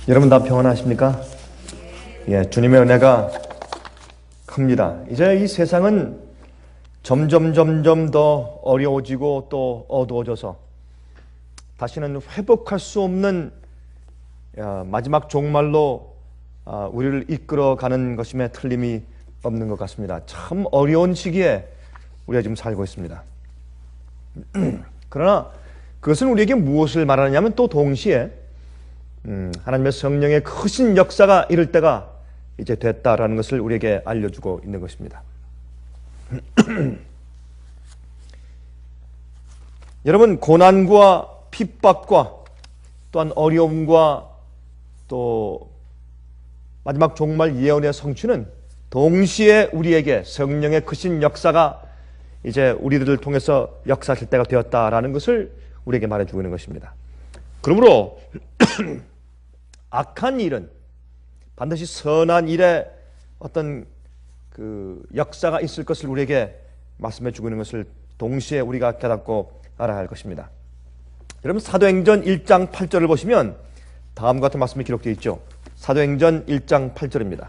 여러분 다 평안하십니까? 예, 주님의 은혜가 큽니다. 이제 이 세상은 점점 더 어려워지고 또 어두워져서 다시는 회복할 수 없는 마지막 종말로 우리를 이끌어가는 것임에 틀림이 없는 것 같습니다. 참 어려운 시기에 우리가 지금 살고 있습니다. 그러나 그것은 우리에게 무엇을 말하느냐면 또 동시에 하나님의 성령의 크신 역사가 이를 때가 이제 됐다라는 것을 우리에게 알려주고 있는 것입니다. 여러분, 고난과 핍박과 또한 어려움과 또 마지막 종말 예언의 성취는 동시에 우리에게 성령의 크신 역사가 이제 우리들을 통해서 역사하실 때가 되었다라는 것을 우리에게 말해주고 있는 것입니다. 그러므로 악한 일은 반드시 선한 일에 어떤 그 역사가 있을 것을 우리에게 말씀해 주고 있는 것을 동시에 우리가 깨닫고 알아야 할 것입니다. 여러분, 사도행전 1장 8절을 보시면 다음과 같은 말씀이 기록되어 있죠. 사도행전 1장 8절입니다.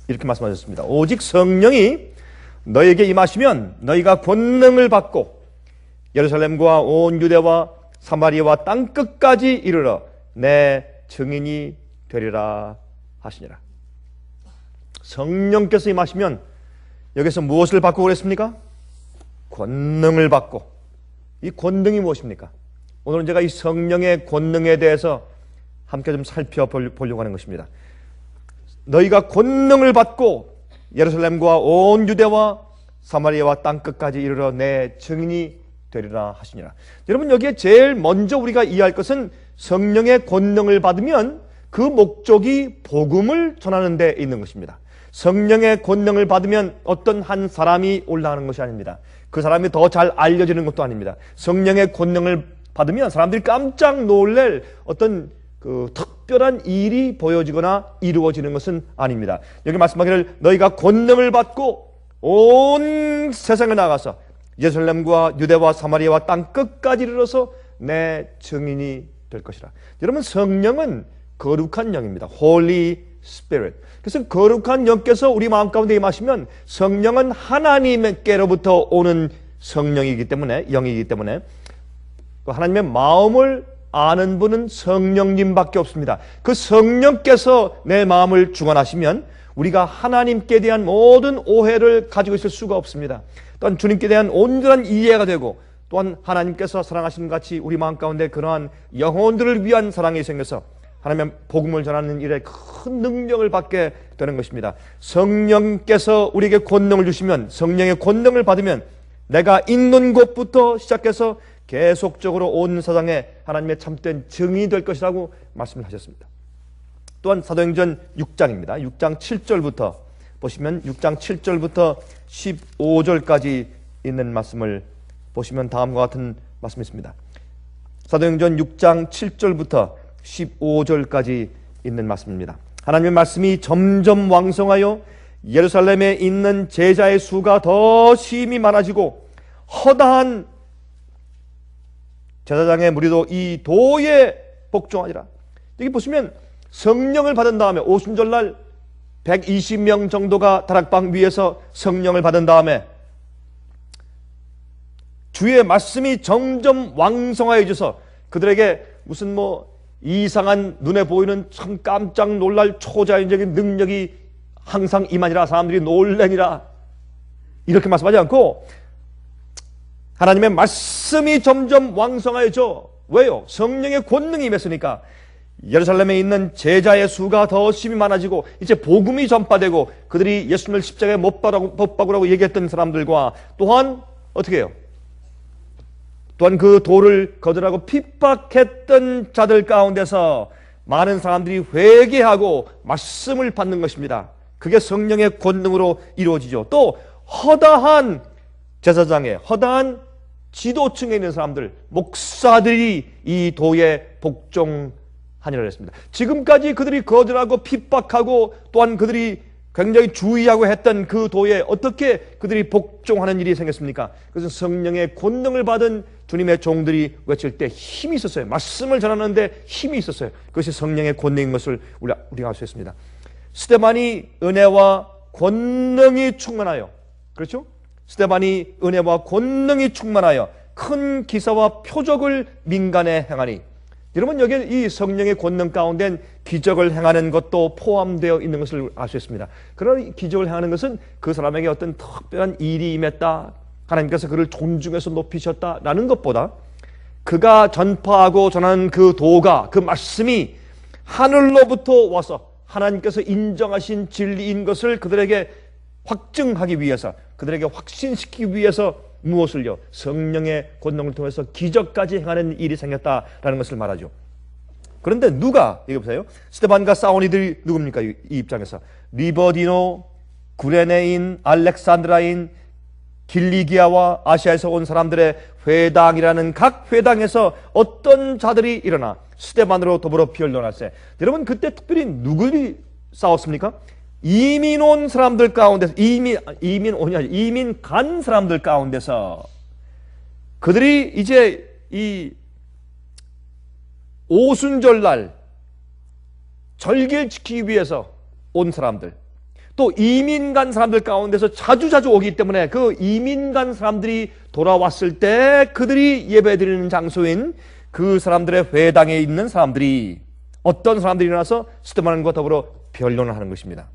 이렇게 말씀하셨습니다. 오직 성령이 너에게 임하시면 너희가 권능을 받고 예루살렘과 온 유대와 사마리아와 땅끝까지 이르러 내 증인이 되리라 하시니라. 성령께서 임하시면 여기서 무엇을 받고 그랬습니까? 권능을 받고. 이 권능이 무엇입니까? 오늘은 제가 이 성령의 권능에 대해서 함께 좀 살펴보려고 하는 것입니다. 너희가 권능을 받고 예루살렘과 온 유대와 사마리아와 땅끝까지 이르러 내 증인이 되리라 하시니라. 여러분, 여기에 제일 먼저 우리가 이해할 것은 성령의 권능을 받으면 그 목적이 복음을 전하는 데 있는 것입니다. 성령의 권능을 받으면 어떤 한 사람이 올라가는 것이 아닙니다. 그 사람이 더 잘 알려지는 것도 아닙니다. 성령의 권능을 받으면 사람들이 깜짝 놀랄 어떤 그 특별한 일이 보여지거나 이루어지는 것은 아닙니다. 여기 말씀하기를 너희가 권능을 받고 온 세상에 나가서 예루살렘과 유대와 사마리아와 땅 끝까지 이르러서 내 증인이 될 것이라. 여러분, 성령은 거룩한 영입니다. Holy Spirit. 그래서 거룩한 영께서 우리 마음 가운데 임하시면 성령은 하나님께로부터 오는 성령이기 때문에, 영이기 때문에 하나님의 마음을 아는 분은 성령님밖에 없습니다. 그 성령께서 내 마음을 주관하시면 우리가 하나님께 대한 모든 오해를 가지고 있을 수가 없습니다. 또한 주님께 대한 온전한 이해가 되고 또한 하나님께서 사랑하시는 같이 우리 마음 가운데 그러한 영혼들을 위한 사랑이 생겨서 하나님의 복음을 전하는 일에 큰 능력을 받게 되는 것입니다. 성령께서 우리에게 권능을 주시면, 성령의 권능을 받으면 내가 있는 곳부터 시작해서 계속적으로 온 세상에 하나님의 참된 증인이 될 것이라고 말씀을 하셨습니다. 또한 사도행전 6장입니다. 6장 7절부터 보시면 6장 7절부터 15절까지 있는 말씀을 보시면 다음과 같은 말씀이 있습니다. 사도행전 6장 7절부터 15절까지 있는 말씀입니다. 하나님의 말씀이 점점 왕성하여 예루살렘에 있는 제자의 수가 더 심히 많아지고 허다한 제사장의 무리도 이 도에 복종하니라. 여기 보시면 성령을 받은 다음에 오순절날 120명 정도가 다락방 위에서 성령을 받은 다음에 주의 말씀이 점점 왕성하여져서 그들에게 무슨 이상한 눈에 보이는 참 깜짝 놀랄 초자연적인 능력이 항상 임하니라. 사람들이 놀래니라. 이렇게 말씀하지 않고 하나님의 말씀이 점점 왕성하여져. 왜요? 성령의 권능이 임했으니까. 예루살렘에 있는 제자의 수가 더 심히 많아지고 이제 복음이 전파되고 그들이 예수님을 십자가에 못 박으라고 얘기했던 사람들과 또한 어떻게 해요? 또한 그 도를 거절하고 핍박했던 자들 가운데서 많은 사람들이 회개하고 말씀을 받는 것입니다. 그게 성령의 권능으로 이루어지죠. 또 허다한 제사장에, 허다한 지도층에 있는 사람들, 목사들이 이 도에 복종하니라 했습니다. 지금까지 그들이 거절하고 핍박하고 또한 그들이 굉장히 주의하고 했던 그 도에 어떻게 그들이 복종하는 일이 생겼습니까? 그것은 성령의 권능을 받은 주님의 종들이 외칠 때 힘이 있었어요. 말씀을 전하는데 힘이 있었어요. 그것이 성령의 권능인 것을 우리가 알 수 있습니다. 스데반이 은혜와 권능이 충만하여, 그렇죠? 스데반이 은혜와 권능이 충만하여 큰 기사와 표적을 민간에 행하니, 여러분 여기 이 성령의 권능 가운데 기적을 행하는 것도 포함되어 있는 것을 알 수 있습니다. 그런 기적을 행하는 것은 그 사람에게 어떤 특별한 일이 임했다, 하나님께서 그를 존중해서 높이셨다라는 것보다 그가 전파하고 전하는 그 도가, 그 말씀이 하늘로부터 와서 하나님께서 인정하신 진리인 것을 그들에게 확증하기 위해서, 그들에게 확신시키기 위해서 무엇을요? 성령의 권능을 통해서 기적까지 행하는 일이 생겼다라는 것을 말하죠. 그런데 누가, 여기 보세요. 스데반과 싸운 이들이 누굽니까? 이 입장에서 리버디노, 구레네인, 알렉산드라인, 길리기아와 아시아에서 온 사람들의 회당이라는 각 회당에서 어떤 자들이 일어나 스데반으로 더불어 변론할세. 여러분 그때 특별히 누구들이 싸웠습니까? 이민 온 사람들 가운데서, 이민 간 사람들 가운데서 그들이 이제 이 오순절날 절기를 지키기 위해서 온 사람들, 또 이민 간 사람들 가운데서 자주 오기 때문에 그 이민 간 사람들이 돌아왔을 때 그들이 예배드리는 장소인 그 사람들의 회당에 있는 사람들이, 어떤 사람들이 일어나서 스데반과 더불어 변론을 하는 것입니다.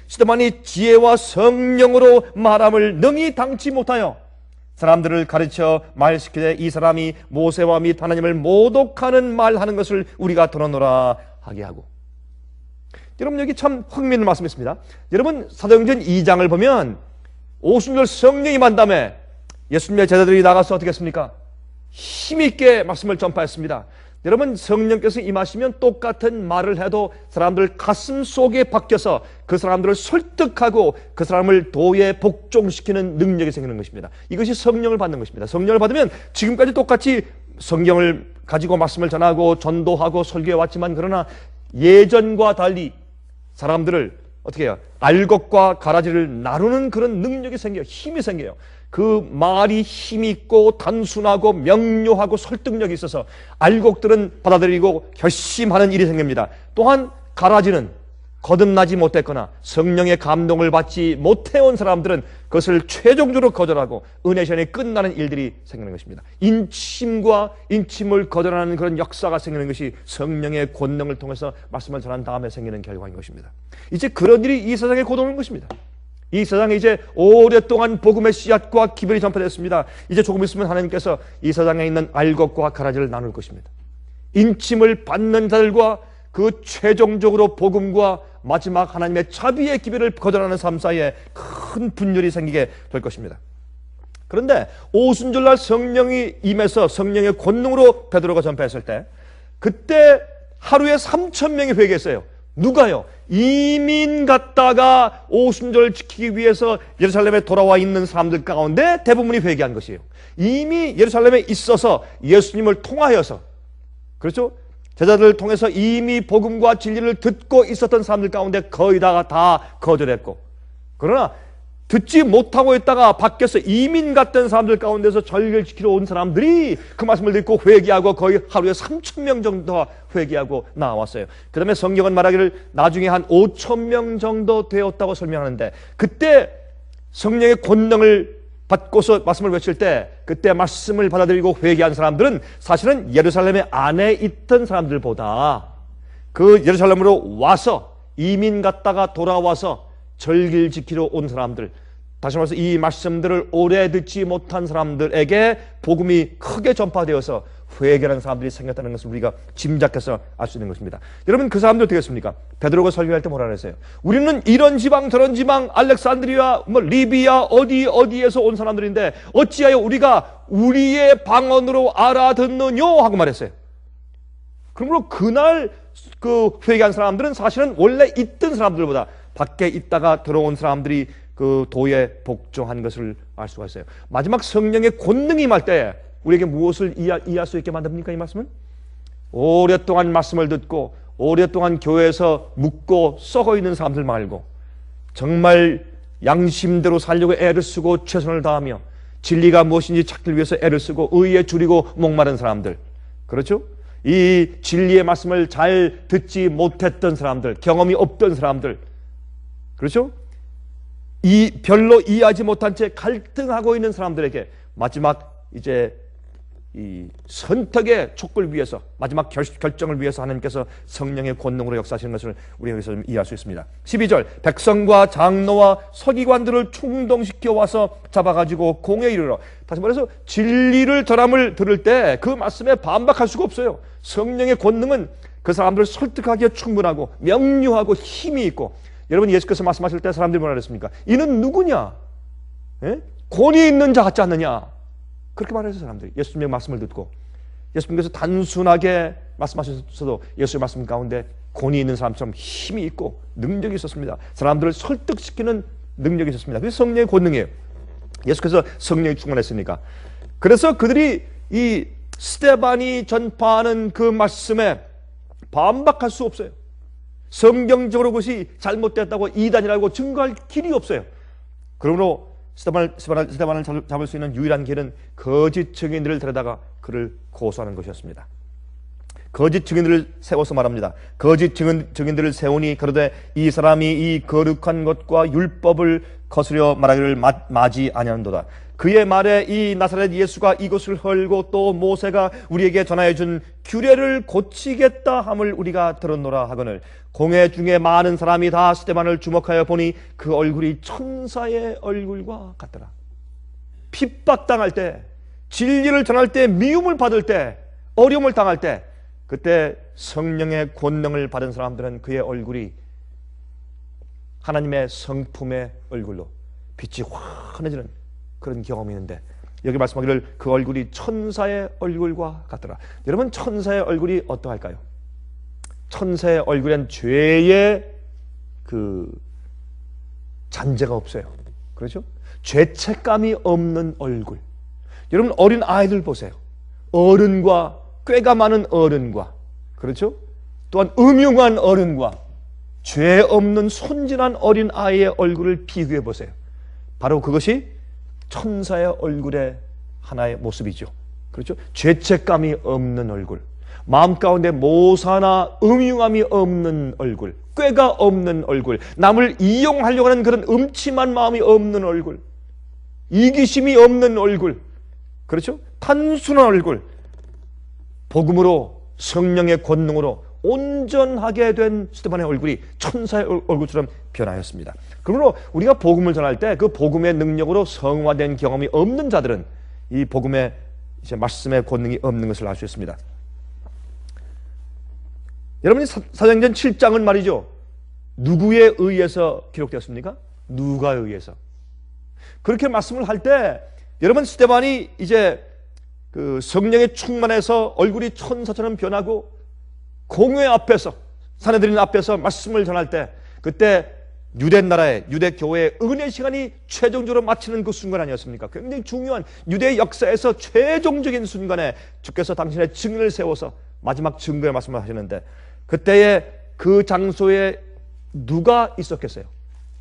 스데반이 지혜와 성령으로 말함을 능히 당치 못하여 사람들을 가르쳐 말시키되 이 사람이 모세와 및 하나님을 모독하는 말하는 것을 우리가 들어노라 하게 하고. 여러분 여기 참 흥미있는 말씀이 있습니다. 여러분 사도행전 2장을 보면 오순절 성령이 임한 다음에 예수님의 제자들이 나가서 어떻게 했습니까? 힘있게 말씀을 전파했습니다. 여러분 성령께서 임하시면 똑같은 말을 해도 사람들 가슴 속에 박혀서 그 사람들을 설득하고 그 사람을 도에 복종시키는 능력이 생기는 것입니다. 이것이 성령을 받는 것입니다. 성령을 받으면 지금까지 똑같이 성경을 가지고 말씀을 전하고 전도하고 설교해 왔지만, 그러나 예전과 달리 사람들을 어떻게 해요? 알곡과 가라지를 나누는 그런 능력이 생겨요. 힘이 생겨요. 그 말이 힘있고 단순하고 명료하고 설득력이 있어서 알곡들은 받아들이고 결심하는 일이 생깁니다. 또한 가라지는 거듭나지 못했거나 성령의 감동을 받지 못해온 사람들은 그것을 최종적으로 거절하고 은혜 시간이 끝나는 일들이 생기는 것입니다. 인침과 인침을 거절하는 그런 역사가 생기는 것이 성령의 권능을 통해서 말씀을 전한 다음에 생기는 결과인 것입니다. 이제 그런 일이 이 세상에 곧 오는 것입니다. 이 세상에 이제 오랫동안 복음의 씨앗과 기별이 전파됐습니다. 이제 조금 있으면 하나님께서 이 세상에 있는 알곡과 가라지를 나눌 것입니다. 인침을 받는 자들과 그 최종적으로 복음과 마지막 하나님의 자비의 기별을 거절하는 삶 사이에 큰 분열이 생기게 될 것입니다. 그런데 오순절날 성령이 임해서 성령의 권능으로 베드로가 전파했을 때, 그때 하루에 3,000명이 회개했어요. 누가요? 이민 갔다가 오순절 지키기 위해서 예루살렘에 돌아와 있는 사람들 가운데 대부분이 회개한 것이에요. 이미 예루살렘에 있어서 예수님을 통하여서, 그렇죠? 제자들을 통해서 이미 복음과 진리를 듣고 있었던 사람들 가운데 거의 다 거절했고, 그러나 듣지 못하고 있다가 밖에서 이민 갔던 사람들 가운데서 절기를 지키러 온 사람들이 그 말씀을 듣고 회개하고 거의 하루에 3,000명 정도가 회개하고 나왔어요. 그 다음에 성경은 말하기를 나중에 한 5,000명 정도 되었다고 설명하는데, 그때 성령의 권능을 받고서 말씀을 외칠 때 그때 말씀을 받아들이고 회개한 사람들은 사실은 예루살렘 안에 있던 사람들보다 그 예루살렘으로 와서 이민 갔다가 돌아와서 절기를 지키러 온 사람들, 다시 말해서 이 말씀들을 오래 듣지 못한 사람들에게 복음이 크게 전파되어서 회개하는 사람들이 생겼다는 것을 우리가 짐작해서 알 수 있는 것입니다. 여러분 그 사람들 어떻게 했습니까? 베드로가 설교할 때 뭐라 그랬어요? 우리는 이런 지방 저런 지방 알렉산드리아 리비아 어디에서 온 사람들인데 어찌하여 우리가 우리의 방언으로 알아듣느뇨 하고 말했어요. 그러므로 그날 그 회개한 사람들은 사실은 원래 있던 사람들보다 밖에 있다가 들어온 사람들이 그 도에 복종한 것을 알 수가 있어요. 마지막 성령의 권능이 임할 때 우리에게 무엇을 이해할 수 있게 만듭니까? 이 말씀은 오랫동안 말씀을 듣고 오랫동안 교회에서 묵고 썩어 있는 사람들 말고 정말 양심대로 살려고 애를 쓰고 최선을 다하며 진리가 무엇인지 찾기 위해서 애를 쓰고 의에 줄이고 목마른 사람들, 그렇죠? 이 진리의 말씀을 잘 듣지 못했던 사람들, 경험이 없던 사람들, 그렇죠? 이 별로 이해하지 못한 채 갈등하고 있는 사람들에게 마지막 이제 이 선택의 촉구를 위해서, 마지막 결정을 위해서 하나님께서 성령의 권능으로 역사하시는 것을 우리가 여기서 좀 이해할 수 있습니다. 12절, 백성과 장로와 서기관들을 충동시켜 와서 잡아가지고 공회에 이르러, 다시 말해서 진리를 전함을 들을 때 그 말씀에 반박할 수가 없어요. 성령의 권능은 그 사람들을 설득하기에 충분하고 명료하고 힘이 있고, 여러분 예수께서 말씀하실 때 사람들이 뭐라 그랬습니까? 이는 누구냐? 예? 권위 있는 자 같지 않느냐? 그렇게 말해서 사람들이 예수님의 말씀을 듣고, 예수님께서 단순하게 말씀하셨어도 예수의 말씀 가운데 권위 있는 사람처럼 힘이 있고 능력이 있었습니다. 사람들을 설득시키는 능력이 있었습니다. 그게 성령의 권능이에요. 예수께서 성령이 충만했으니까. 그래서 그들이 이 스데반이 전파하는 그 말씀에 반박할 수 없어요. 성경적으로 그것이 잘못됐다고 이단이라고 증거할 길이 없어요. 그러므로 스데반을 잡을 수 있는 유일한 길은 거짓 증인들을 데려다가 그를 고소하는 것이었습니다. 거짓 증인들을 세워서 말합니다. 거짓 증인들을 세우니 그러되 이 사람이 이 거룩한 것과 율법을 거스려 말하기를 마지 아니하는도다. 그의 말에 이 나사렛 예수가 이것을 헐고 또 모세가 우리에게 전하여 준 규례를 고치겠다 함을 우리가 들었노라 하거늘, 공회 중에 많은 사람이 다 스데반을 주목하여 보니 그 얼굴이 천사의 얼굴과 같더라. 핍박당할 때, 진리를 전할 때, 미움을 받을 때, 어려움을 당할 때, 그때 성령의 권능을 받은 사람들은 그의 얼굴이 하나님의 성품의 얼굴로 빛이 환해지는 그런 경험이 있는데, 여기 말씀하기를 그 얼굴이 천사의 얼굴과 같더라. 여러분, 천사의 얼굴이 어떠할까요? 천사의 얼굴엔 죄의 그 잔재가 없어요. 그렇죠? 죄책감이 없는 얼굴. 여러분, 어린 아이들 보세요. 어른과, 꾀가 많은 어른과, 그렇죠? 또한 음흉한 어른과 죄 없는 순진한 어린 아이의 얼굴을 비교해 보세요. 바로 그것이 천사의 얼굴의 하나의 모습이죠. 그렇죠? 죄책감이 없는 얼굴, 마음 가운데 모사나 음흉함이 없는 얼굴, 꾀가 없는 얼굴, 남을 이용하려고 하는 그런 음침한 마음이 없는 얼굴, 이기심이 없는 얼굴, 그렇죠? 단순한 얼굴, 복음으로 성령의 권능으로 온전하게 된 스데반의 얼굴이 천사의 얼굴처럼 변하였습니다. 그러므로 우리가 복음을 전할 때 그 복음의 능력으로 성화된 경험이 없는 자들은 이 복음의 이제 말씀의 권능이 없는 것을 알 수 있습니다. 여러분이 사도행전 7장은 말이죠, 누구에 의해서 기록되었습니까? 누가에 의해서. 그렇게 말씀을 할 때 여러분, 스데반이 이제 그 성령에 충만해서 얼굴이 천사처럼 변하고 공회 앞에서, 사내들인 앞에서 말씀을 전할 때, 그때 유대 나라의, 유대 교회의 은혜 시간이 최종적으로 마치는 그 순간 아니었습니까? 굉장히 중요한 유대 역사에서 최종적인 순간에 주께서 당신의 증인을 세워서 마지막 증거의 말씀을 하시는데, 그때에 그 장소에 누가 있었겠어요?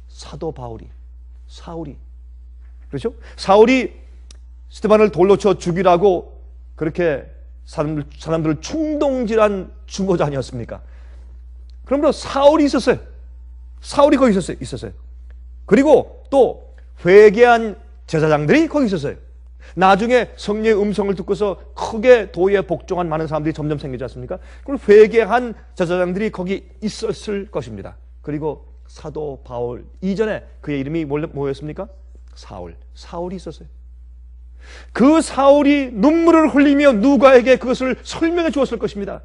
사도 바울이, 사울이, 그렇죠? 사울이 스데반을 돌로 쳐 죽이라고 그렇게 사람들을 충동질한 주모자 아니었습니까? 그러므로 사울이 있었어요. 사울이 거기 있었어요. 그리고 또 회개한 제사장들이 거기 있었어요. 나중에 성령의 음성을 듣고서 크게 도에 복종한 많은 사람들이 점점 생기지 않습니까? 그럼 회개한 제사장들이 거기 있었을 것입니다. 그리고 사도 바울 이전에 그의 이름이 뭐였습니까? 사울이 있었어요. 그 사울이 눈물을 흘리며 누가에게 그것을 설명해 주었을 것입니다.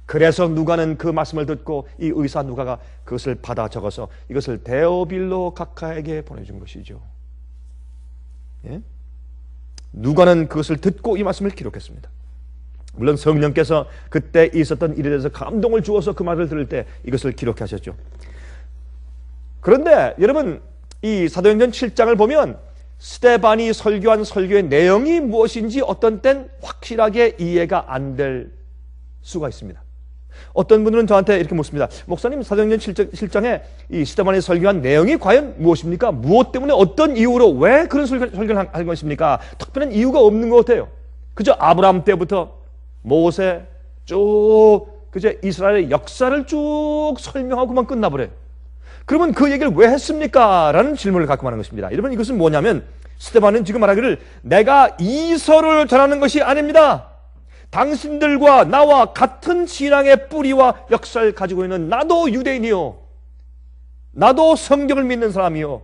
그래서 누가는 그 말씀을 듣고 이 의사 누가가 그것을 받아 적어서 이것을 데오빌로 각하에게 보내준 것이죠. 예? 누가는 그것을 듣고 이 말씀을 기록했습니다. 물론 성령께서 그때 있었던 일에 대해서 감동을 주어서 그 말을 들을 때 이것을 기록하셨죠. 그런데 여러분, 이 사도행전 7장을 보면 스데반이 설교한 설교의 내용이 무엇인지 어떤 땐 확실하게 이해가 안 될 수가 있습니다. 어떤 분들은 저한테 이렇게 묻습니다. 목사님, 사도행전 7장에 이 스데반이 설교한 내용이 과연 무엇입니까? 무엇 때문에, 어떤 이유로 왜 그런 설교를 한 것입니까? 특별한 이유가 없는 것 같아요. 그저 아브라함 때부터 모세 쭉 그저 이스라엘의 역사를 쭉 설명하고만 끝나버려요. 그러면 그 얘기를 왜 했습니까? 라는 질문을 갖고 하는 것입니다. 여러분, 이것은 뭐냐면 스데반은 지금 말하기를 내가 이설을 전하는 것이 아닙니다. 당신들과 나와 같은 신앙의 뿌리와 역사를 가지고 있는 나도 유대인이요, 나도 성경을 믿는 사람이요,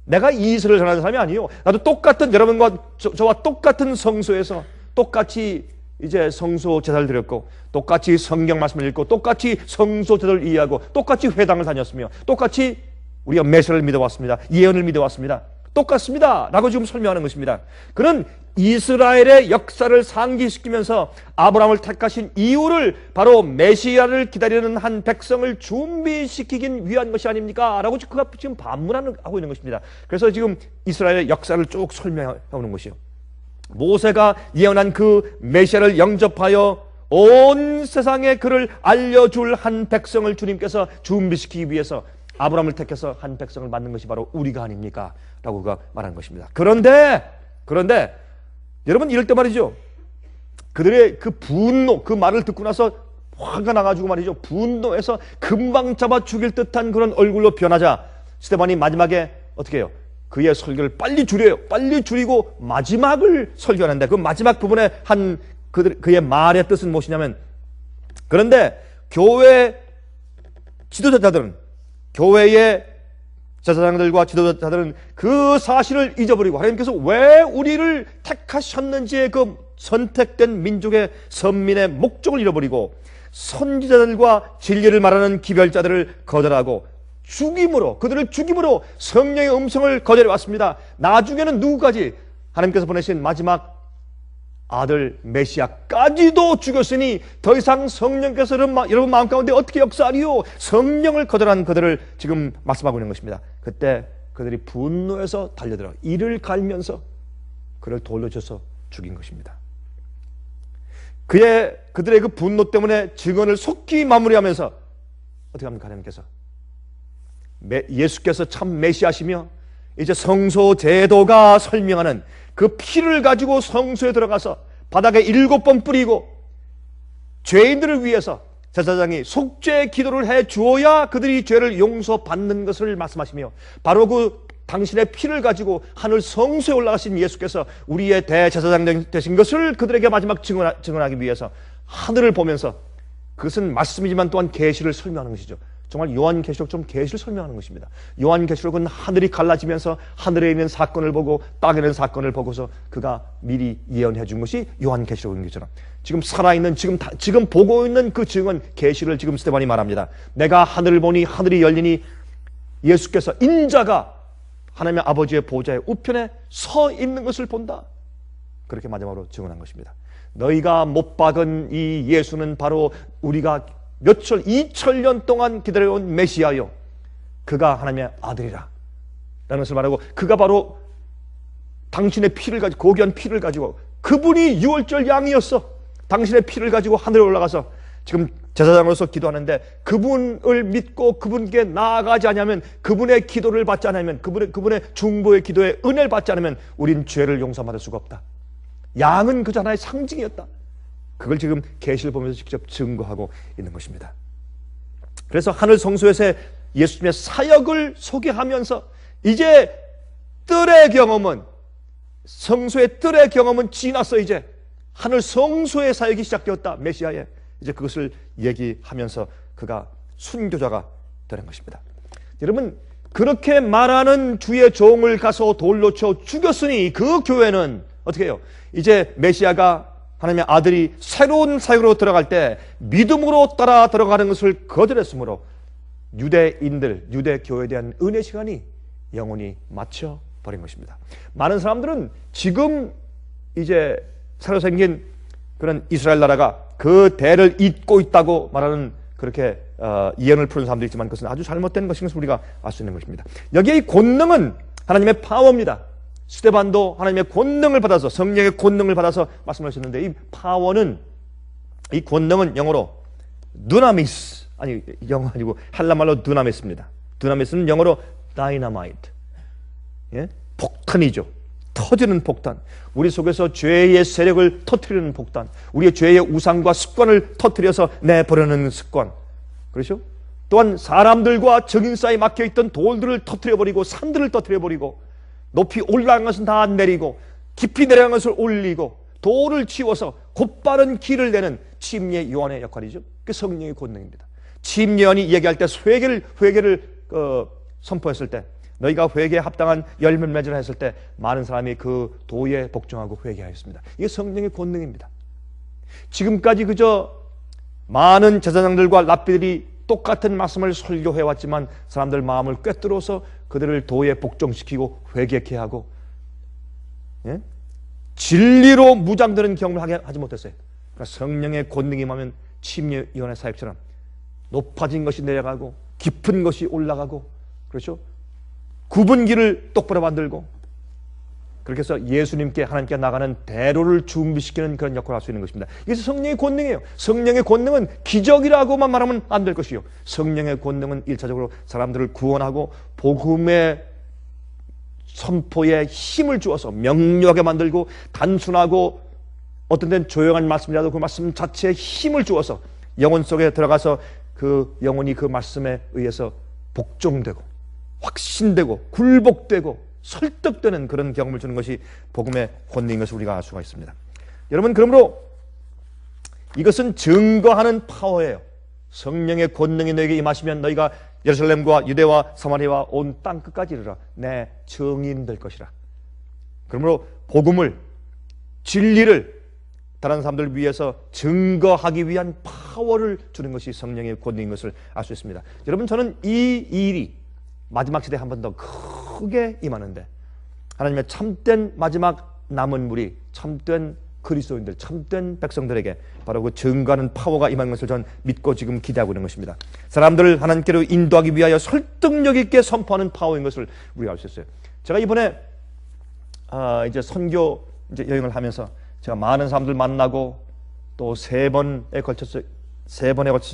내가 이설을 전하는 사람이 아니요, 나도 똑같은 여러분과 저와 똑같은 성소에서 똑같이 이제 성소 제사를 드렸고, 똑같이 성경 말씀을 읽고, 똑같이 성소 제사를 이해하고, 똑같이 회당을 다녔으며, 똑같이 우리가 메시아를 믿어왔습니다. 예언을 믿어왔습니다. 똑같습니다 라고 지금 설명하는 것입니다. 그는 이스라엘의 역사를 상기시키면서 아브라함을 택하신 이유를 바로 메시아를 기다리는 한 백성을 준비시키기 위한 것이 아닙니까? 라고 그가 지금 반문하고 있는 것입니다. 그래서 지금 이스라엘의 역사를 쭉 설명하는 것이요, 모세가 예언한 그 메시아를 영접하여 온 세상에 그를 알려줄 한 백성을 주님께서 준비시키기 위해서 아브라함을 택해서 한 백성을 만든 것이 바로 우리가 아닙니까? 라고 그가 말한 것입니다. 그런데 여러분, 이럴 때 말이죠, 그들의 그 분노, 그 말을 듣고 나서 화가 나가지고 말이죠, 분노해서 금방 잡아 죽일 듯한 그런 얼굴로 변하자 스데반이 마지막에 어떻게 해요? 그의 설교를 빨리 줄여요. 빨리 줄이고 마지막을 설교하는데, 그 마지막 부분에 한 그의 말의 뜻은 무엇이냐면, 그런데 교회 지도자들은, 교회의 제사장들과 지도자들은 그 사실을 잊어버리고 하나님께서 왜 우리를 택하셨는지의 그 선택된 민족의 선민의 목적을 잃어버리고 선지자들과 진리를 말하는 기별자들을 거절하고 그들을 죽임으로 성령의 음성을 거절해 왔습니다. 나중에는 누구까지? 하나님께서 보내신 마지막 아들 메시아까지도 죽였으니 더 이상 성령께서 여러분 마음 가운데 어떻게 역사하리요? 성령을 거절한 그들을 지금 말씀하고 있는 것입니다. 그때 그들이 분노해서 달려들어 이를 갈면서 그를 돌로 쳐서 죽인 것입니다. 그들의 그 분노 때문에 증언을 속히 마무리하면서 어떻게 합니까? 하나님께서 예수께서 참 메시아시며 이제 성소 제도가 설명하는 그 피를 가지고 성소에 들어가서 바닥에 7번 뿌리고 죄인들을 위해서 제사장이 속죄 기도를 해 주어야 그들이 죄를 용서받는 것을 말씀하시며, 바로 그 당신의 피를 가지고 하늘 성소에 올라가신 예수께서 우리의 대제사장 되신 것을 그들에게 마지막 증언하기 위해서 하늘을 보면서, 그것은 말씀이지만 또한 계시를 설명하는 것이죠. 정말 요한계시록처럼 계시를 설명하는 것입니다. 요한계시록은 하늘이 갈라지면서 하늘에 있는 사건을 보고 땅에 있는 사건을 보고서 그가 미리 예언해 준 것이 요한계시록인 것처럼, 지금 살아있는, 지금 보고 있는 그 증언 계시를 지금 스데반이 말합니다. 내가 하늘을 보니 하늘이 열리니 예수께서, 인자가 하나님의 아버지의 보좌의 우편에 서 있는 것을 본다. 그렇게 마지막으로 증언한 것입니다. 너희가 못 박은 이 예수는 바로 우리가 2000년 동안 기다려온 메시아요, 그가 하나님의 아들이라 라는 것을 말하고, 그가 바로 당신의 피를 가지고, 고귀한 피를 가지고, 그분이 유월절 양이었어. 당신의 피를 가지고 하늘에 올라가서 지금 제사장으로서 기도하는데, 그분을 믿고 그분께 나아가지 않으면, 그분의 기도를 받지 않으면, 그분의 중보의 기도에 은혜를 받지 않으면 우린 죄를 용서받을 수가 없다. 양은 그저 하나의 상징이었다. 그걸 지금 계시를 보면서 직접 증거하고 있는 것입니다. 그래서 하늘 성소에서 예수님의 사역을 소개하면서 이제 뜰의 경험은, 성소의 뜰의 경험은 지났어. 이제 하늘 성소의 사역이 시작되었다. 메시아의. 이제 그것을 얘기하면서 그가 순교자가 되는 것입니다. 여러분, 그렇게 말하는 주의 종을 가서 돌로 쳐 죽였으니 그 교회는 어떻게 해요? 이제 메시아가, 하나님의 아들이 새로운 사역으로 들어갈 때 믿음으로 따라 들어가는 것을 거절했으므로 유대인들, 유대교회에 대한 은혜 시간이 영원히 마쳐버린 것입니다. 많은 사람들은 지금 이제 새로 생긴 그런 이스라엘 나라가 그 대를 잇고 있다고 말하는, 그렇게 예언을 푸는 사람도 있지만 그것은 아주 잘못된 것인 것을 우리가 알 수 있는 것입니다. 여기에 이 권능은 하나님의 파워입니다. 스데반도 하나님의 권능을 받아서, 성령의 권능을 받아서 말씀하셨는데, 이 파워는, 이 권능은 영어로 두나미스, 아니 영어 아니고 헬라말로 두나미스입니다. 두나미스는 영어로 다이너마이트, 예? 폭탄이죠. 터지는 폭탄. 우리 속에서 죄의 세력을 터뜨리는 폭탄. 우리의 죄의 우상과 습관을 터뜨려서 내버리는 습관. 그렇죠? 또한 사람들과 적인 사이에 막혀있던 돌들을 터뜨려버리고 산들을 터뜨려버리고 높이 올라간 것은 다 내리고 깊이 내려간 것을 올리고 돌을 치워서 곧바른 길을 내는 침례 요한의 역할이죠. 그 성령의 권능입니다. 침례 요한이 얘기할 때 회개를 선포했을 때, 너희가 회개에 합당한 열매를 맺으라 했을 때 많은 사람이 그 도에 복종하고 회개하였습니다. 이게 성령의 권능입니다. 지금까지 그저 많은 제사장들과 랍비들이 똑같은 말씀을 설교해왔지만 사람들 마음을 꿰뚫어서 그들을 도에 복종시키고 회개케 하고, 예? 진리로 무장되는 경험을 하지 못했어요. 그러니까 성령의 권능이 임하면 침례 요한의 사역처럼 높아진 것이 내려가고 깊은 것이 올라가고, 그렇죠? 굽은 길을 똑바로 만들고, 그렇게 해서 예수님께, 하나님께 나가는 대로를 준비시키는 그런 역할을 할 수 있는 것입니다. 이게 성령의 권능이에요. 성령의 권능은 기적이라고만 말하면 안 될 것이요, 성령의 권능은 1차적으로 사람들을 구원하고 복음의 선포에 힘을 주어서 명료하게 만들고, 단순하고 어떤 데는 조용한 말씀이라도 그 말씀 자체에 힘을 주어서 영혼 속에 들어가서 그 영혼이 그 말씀에 의해서 복종되고 확신되고 굴복되고 설득되는 그런 경험을 주는 것이 복음의 권능인 것을 우리가 알 수가 있습니다. 여러분, 그러므로 이것은 증거하는 파워예요. 성령의 권능이 너에게 임하시면 너희가 예루살렘과 유대와 사마리아와 온 땅 끝까지 이르라 내 증인 될 것이라. 그러므로 복음을, 진리를 다른 사람들을 위해서 증거하기 위한 파워를 주는 것이 성령의 권능인 것을 알 수 있습니다. 여러분, 저는 이 일이 마지막 시대에 한 번 더 크게 임하는데, 하나님의 참된 마지막 남은 무리, 참된 그리스도인들, 참된 백성들에게 바로 그 증거하는 파워가 임하는 것을 전 믿고 지금 기대하고 있는 것입니다. 사람들을 하나님께로 인도하기 위하여 설득력 있게 선포하는 파워인 것을 우리가 알 수 있어요. 제가 이번에 이제 선교 여행을 하면서 제가 많은 사람들 만나고 또 세 번에 걸쳐서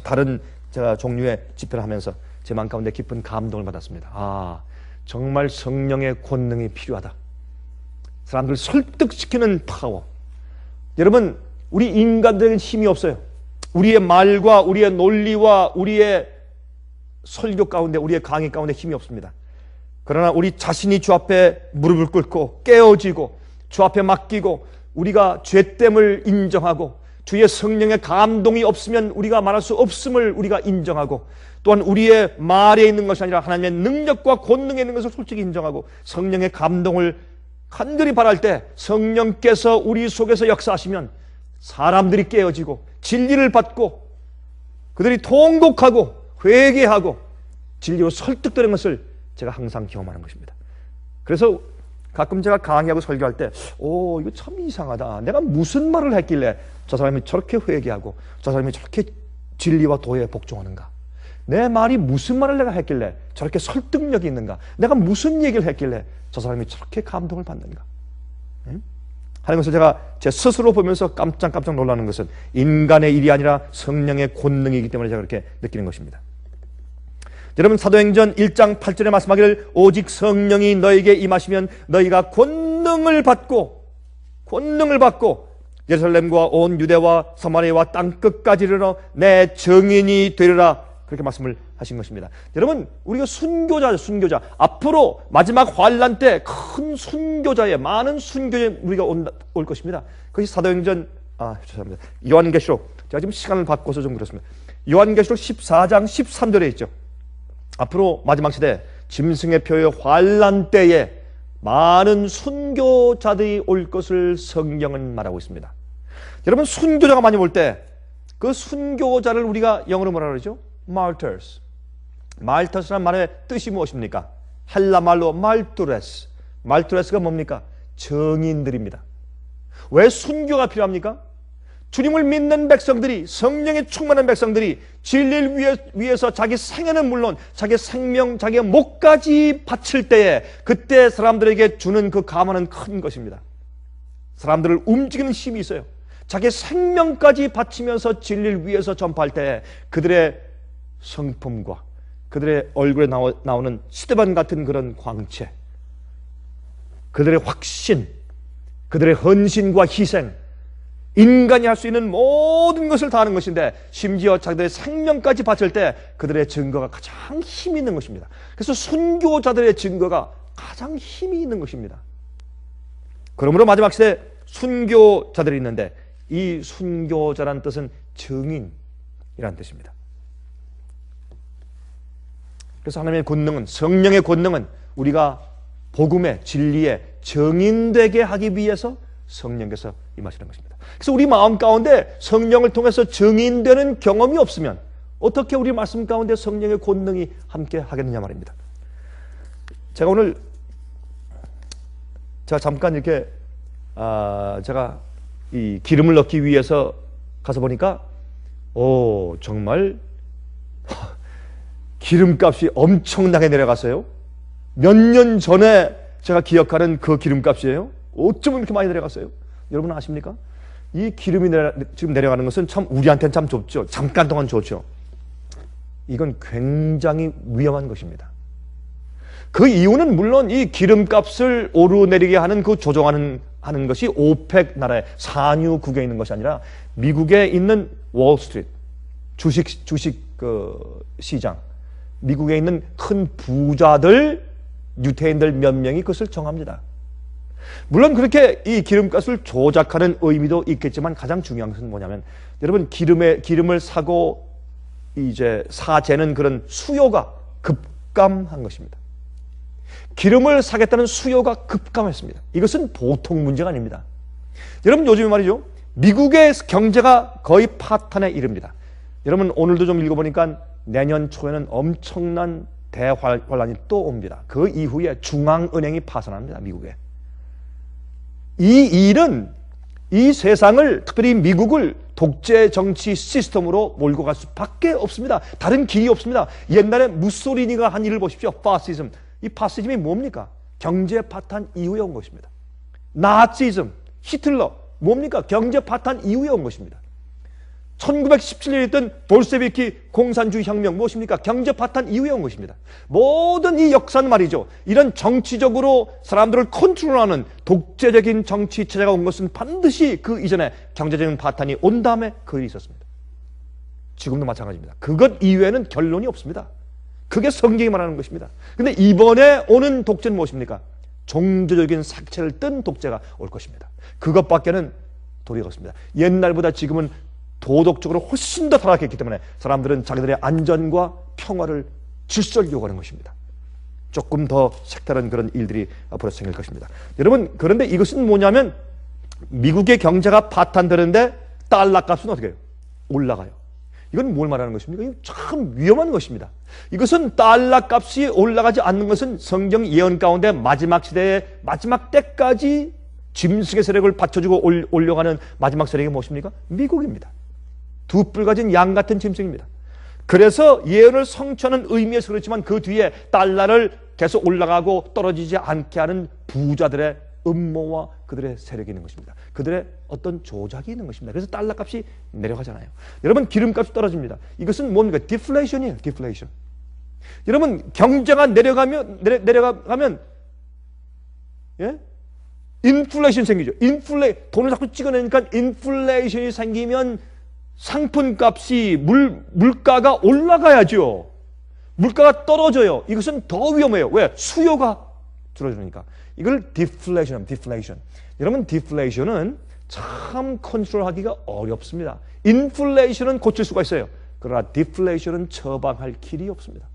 다른 제가 종류의 집회를 하면서 제 마음 가운데 깊은 감동을 받았습니다. 정말 성령의 권능이 필요하다. 사람들을 설득시키는 파워. 여러분, 우리 인간들에게는 힘이 없어요. 우리의 말과 우리의 논리와 우리의 설교 가운데, 우리의 강의 가운데 힘이 없습니다. 그러나 우리 자신이 주 앞에 무릎을 꿇고 깨어지고 주 앞에 맡기고 우리가 죄됨을 인정하고 주의 성령의 감동이 없으면 우리가 말할 수 없음을 우리가 인정하고, 또한 우리의 말에 있는 것이 아니라 하나님의 능력과 권능에 있는 것을 솔직히 인정하고 성령의 감동을 간절히 바랄 때 성령께서 우리 속에서 역사하시면 사람들이 깨어지고 진리를 받고 그들이 통곡하고 회개하고 진리로 설득되는 것을 제가 항상 경험하는 것입니다. 그래서 가끔 제가 강의하고 설교할 때 이거 참 이상하다. 내가 무슨 말을 했길래 저 사람이 저렇게 회개하고 저 사람이 저렇게 진리와 도에 복종하는가? 내 말이 무슨 말을 내가 했길래 저렇게 설득력이 있는가? 내가 무슨 얘기를 했길래 저 사람이 저렇게 감동을 받는가? 하는 것을 제가 제 스스로 보면서 깜짝 놀라는 것은 인간의 일이 아니라 성령의 권능이기 때문에 제가 그렇게 느끼는 것입니다. 여러분, 사도행전 1장 8절에 말씀하기를 오직 성령이 너에게 임하시면 너희가 권능을 받고 예루살렘과 온 유대와 사마리아와 땅 끝까지 이르러 내 증인이 되리라, 그렇게 말씀을 하신 것입니다. 여러분, 우리가 순교자. 앞으로 마지막 환란 때 큰 순교자의, 많은 순교자의 우리가 올 것입니다. 그것이 사도행전, 죄송합니다. 요한계시록, 제가 지금 시간을 바꿔서 좀 그렇습니다. 요한계시록 14장 13절에 있죠. 앞으로 마지막 시대 짐승의 표의 환란 때에 많은 순교자들이 올 것을 성경은 말하고 있습니다. 여러분, 순교자가 많이 올 때 그 순교자를 우리가 영어로 뭐라 그러죠? martyrs. martyrs라는 말의 뜻이 무엇입니까? 헬라 말로 말투레스. 말투레스가 뭡니까? 증인들입니다. 왜 순교가 필요합니까? 주님을 믿는 백성들이, 성령에 충만한 백성들이 진리를 위해서 자기 생애는 물론 자기 생명, 자기의 목까지 바칠 때에 그때 사람들에게 주는 그 감화는 큰 것입니다. 사람들을 움직이는 힘이 있어요. 자기 생명까지 바치면서 진리를 위해서 전파할 때 그들의 성품과 그들의 얼굴에 나오는 스테반 같은 그런 광채, 그들의 확신, 그들의 헌신과 희생, 인간이 할 수 있는 모든 것을 다 하는 것인데 심지어 자기들의 생명까지 바칠 때 그들의 증거가 가장 힘이 있는 것입니다. 그래서 순교자들의 증거가 가장 힘이 있는 것입니다. 그러므로 마지막 시대에 순교자들이 있는데 이 순교자란 뜻은 증인이라는 뜻입니다. 그래서 하나님의 권능은, 성령의 권능은 우리가 복음의 진리의 증인되게 하기 위해서 성령께서 임하시는 것입니다. 그래서 우리 마음 가운데 성령을 통해서 증인되는 경험이 없으면 어떻게 우리 말씀 가운데 성령의 권능이 함께 하겠느냐 말입니다. 제가 오늘 잠깐 이렇게 제가 이 기름을 넣기 위해서 가서 보니까 정말 기름값이 엄청나게 내려갔어요. 몇 년 전에 제가 기억하는 그 기름값이에요. 어쩜 이렇게 많이 내려갔어요? 여러분 아십니까? 이 기름이 지금 내려가는 것은 참 우리한테는 참 좋죠. 잠깐 동안 좋죠. 이건 굉장히 위험한 것입니다. 그 이유는 물론 이 기름값을 오르내리게 하는 그 조종하는 것이 오펙 나라의 산유국에 있는 것이 아니라 미국에 있는 월스트리트 주식 그 시장, 미국에 있는 큰 부자들, 유태인들 몇 명이 그것을 정합니다. 물론 그렇게 이 기름값을 조작하는 의미도 있겠지만 가장 중요한 것은 뭐냐면 여러분 기름을 사고 이제 사재는 그런 수요가 급감한 것입니다. 기름을 사겠다는 수요가 급감했습니다. 이것은 보통 문제가 아닙니다. 여러분 요즘에 말이죠. 미국의 경제가 거의 파탄에 이릅니다. 여러분 오늘도 좀 읽어보니까 내년 초에는 엄청난 대환란이 또 옵니다. 그 이후에 중앙은행이 파산합니다. 미국에. 이 일은 이 세상을, 특별히 미국을 독재 정치 시스템으로 몰고 갈 수밖에 없습니다. 다른 길이 없습니다. 옛날에 무솔리니가 한 일을 보십시오. 파시즘. 이 파시즘이 뭡니까? 경제 파탄 이후에 온 것입니다. 나치즘, 히틀러 뭡니까? 경제 파탄 이후에 온 것입니다. 1917년에 있던 볼셰비키 공산주의 혁명 무엇입니까? 경제 파탄 이후에 온 것입니다. 모든 이 역사는 말이죠. 이런 정치적으로 사람들을 컨트롤하는 독재적인 정치 체제가 온 것은 반드시 그 이전에 경제적인 파탄이 온 다음에 그 일이 있었습니다. 지금도 마찬가지입니다. 그것 이외에는 결론이 없습니다. 그게 성경이 말하는 것입니다. 근데 이번에 오는 독재는 무엇입니까? 종교적인 색채를 뜬 독재가 올 것입니다. 그것밖에는 도리가 없습니다. 옛날보다 지금은 도덕적으로 훨씬 더 타락했기 때문에 사람들은 자기들의 안전과 평화를 질서를 요구하는 것입니다. 조금 더 색다른 그런 일들이 앞으로 생길 것입니다. 여러분 그런데 이것은 뭐냐면 미국의 경제가 파탄되는데 달러 값은 어떻게 해요? 올라가요. 이건 뭘 말하는 것입니까? 이건 참 위험한 것입니다. 이것은 달러 값이 올라가지 않는 것은 성경 예언 가운데 마지막 시대의 마지막 때까지 짐승의 세력을 받쳐주고 올려가는 마지막 세력이 무엇입니까? 미국입니다. 두 뿔 가진 양 같은 짐승입니다. 그래서 예언을 성취하는 의미에서 그렇지만 그 뒤에 달러를 계속 올라가고 떨어지지 않게 하는 부자들의 음모와 그들의 세력이 있는 것입니다. 그들의 어떤 조작이 있는 것입니다. 그래서 달러 값이 내려가잖아요. 여러분 기름값이 떨어집니다. 이것은 뭡니까? 디플레이션이에요. 디플레이션. 여러분 경제가 내려가면 예? 인플레이션 생기죠. 돈을 자꾸 찍어내니까 인플레이션이 생기면 상품값이 물가가 올라가야죠. 물가가 떨어져요. 이것은 더 위험해요. 왜? 수요가 줄어드니까. 이걸 디플레이션. 여러분 디플레이션은 참 컨트롤하기가 어렵습니다. 인플레이션은 고칠 수가 있어요. 그러나 디플레이션은 처방할 길이 없습니다.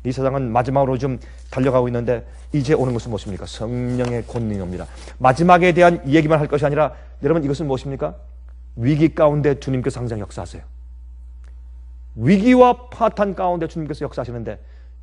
이 세상은 마지막으로 좀 달려가고 있는데 이제 오는 것은 무엇입니까? 성령의 권능이 옵니다. 마지막에 대한 얘기만 할 것이 아니라 여러분 이것은 무엇입니까? 위기 가운데 주님께서 항상 역사하세요. 위기와 파탄 가운데 주님께서 역사하시는데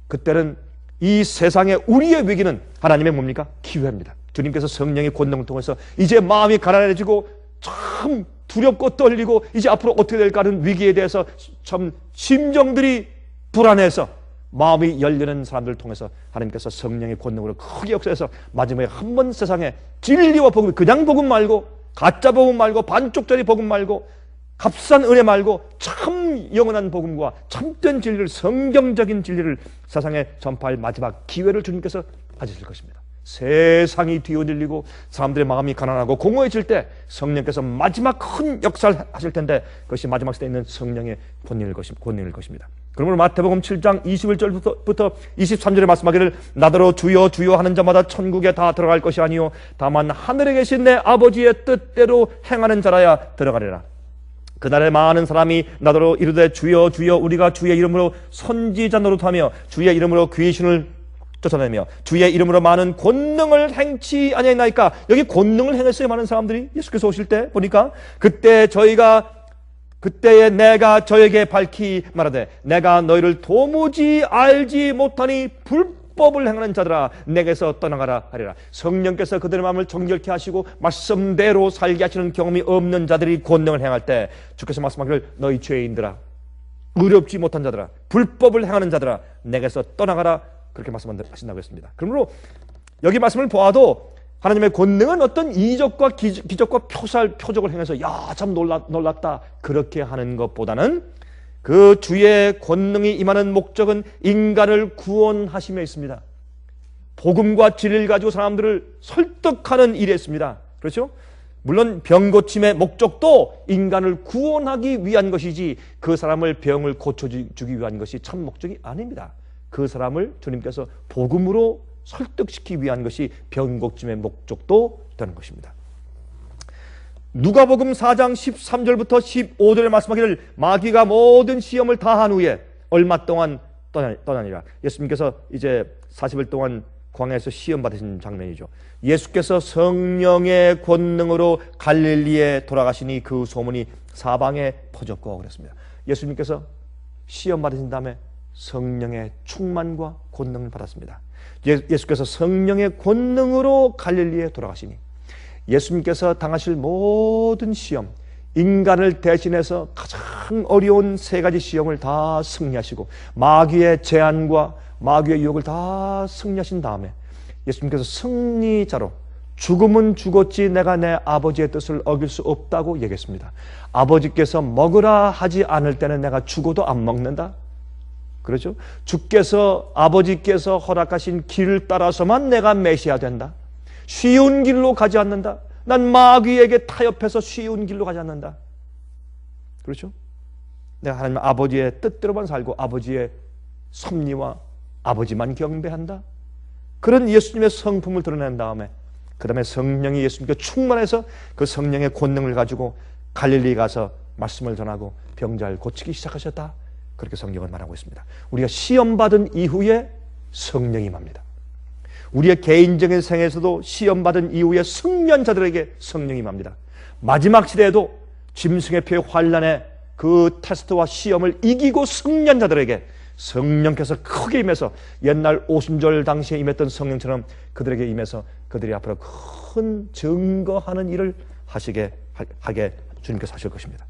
그때는 이 세상의 우리의 위기는 하나님의 뭡니까? 기회입니다. 주님께서 성령의 권능을 통해서 이제 마음이 가난해지고 참 두렵고 떨리고 이제 앞으로 어떻게 될까 하는 위기에 대해서 참 심정들이 불안해서 마음이 열리는 사람들을 통해서 하나님께서 성령의 권능으로 크게 역사해서 마지막에 한 번 세상에 진리와 복음, 그냥 복음 말고 가짜 복음 말고, 반쪽짜리 복음 말고, 값싼 은혜 말고 참 영원한 복음과 참된 진리를, 성경적인 진리를 세상에 전파할 마지막 기회를 주님께서 가지실 것입니다. 세상이 뒤어들리고 사람들의 마음이 가난하고 공허해질 때 성령께서 마지막 큰 역사를 하실 텐데, 그것이 마지막 시대에 있는 성령의 권능일 것입니다. 그러므로 마태복음 7장 21절부터 23절에 말씀하기를 나더러 주여 주여 하는 자마다 천국에 다 들어갈 것이 아니요 다만 하늘에 계신 내 아버지의 뜻대로 행하는 자라야 들어가리라. 그날에 많은 사람이 나더러 이르되 주여 주여 우리가 주의 이름으로 선지자 노릇하며 주의 이름으로 귀신을 쫓아내며 주의 이름으로 많은 권능을 행치 아니하나이까. 여기 권능을 행했어요. 많은 사람들이 예수께서 오실 때 보니까 그때에 내가 저에게 밝히 말하되 내가 너희를 도무지 알지 못하니 불법을 행하는 자들아 내게서 떠나가라 하리라. 성령께서 그들의 마음을 정결케 하시고 말씀대로 살게 하시는 경험이 없는 자들이 권능을 행할 때 주께서 말씀하기를 너희 죄인들아, 의롭지 못한 자들아, 불법을 행하는 자들아 내게서 떠나가라, 그렇게 말씀하신다고 했습니다. 그러므로 여기 말씀을 보아도 하나님의 권능은 어떤 이적과 기적과 표적을 행해서 야 참 놀랐다 그렇게 하는 것보다는 그 주의 권능이 임하는 목적은 인간을 구원하심에 있습니다. 복음과 진리를 가지고 사람들을 설득하는 일에 있습니다. 그렇죠? 물론 병 고침의 목적도 인간을 구원하기 위한 것이지 그 사람을 병을 고쳐주기 위한 것이 참 목적이 아닙니다. 그 사람을 주님께서 복음으로 설득시키기 위한 것이 병 고침의 목적도 되는 것입니다. 누가복음 4장 13절부터 15절에 말씀하기를 마귀가 모든 시험을 다 한 후에 얼마 동안 떠나니라. 예수님께서 이제 40일 동안 광야에서 시험 받으신 장면이죠. 예수께서 성령의 권능으로 갈릴리에 돌아가시니 그 소문이 사방에 퍼졌고 그랬습니다. 예수님께서 시험 받으신 다음에 성령의 충만과 권능을 받았습니다. 예수께서 성령의 권능으로 갈릴리에 돌아가시니 예수님께서 당하실 모든 시험, 인간을 대신해서 가장 어려운 세 가지 시험을 다 승리하시고 마귀의 제한과 마귀의 유혹을 다 승리하신 다음에 예수님께서 승리자로 죽음은 죽었지 내가 내 아버지의 뜻을 어길 수 없다고 얘기했습니다. 아버지께서 먹으라 하지 않을 때는 내가 죽어도 안 먹는다. 그렇죠? 아버지께서 허락하신 길을 따라서만 내가 메시아 된다. 쉬운 길로 가지 않는다. 난 마귀에게 타협해서 쉬운 길로 가지 않는다. 그렇죠? 내가 하나님 아버지의 뜻대로만 살고 아버지의 섭리와 아버지만 경배한다. 그런 예수님의 성품을 드러낸 다음에 그 다음에 성령이 예수님께 충만해서 그 성령의 권능을 가지고 갈릴리 가서 말씀을 전하고 병자를 고치기 시작하셨다. 그렇게 성경은 말하고 있습니다. 우리가 시험받은 이후에 성령이 임합니다. 우리의 개인적인 생에서도 시험받은 이후에 승리자들에게 성령이 임합니다. 마지막 시대에도 짐승의 표의 환란에 그 테스트와 시험을 이기고 승리한 자들에게 성령께서 크게 임해서 옛날 오순절 당시에 임했던 성령처럼 그들에게 임해서 그들이 앞으로 큰 증거하는 일을 하게 주님께서 하실 것입니다.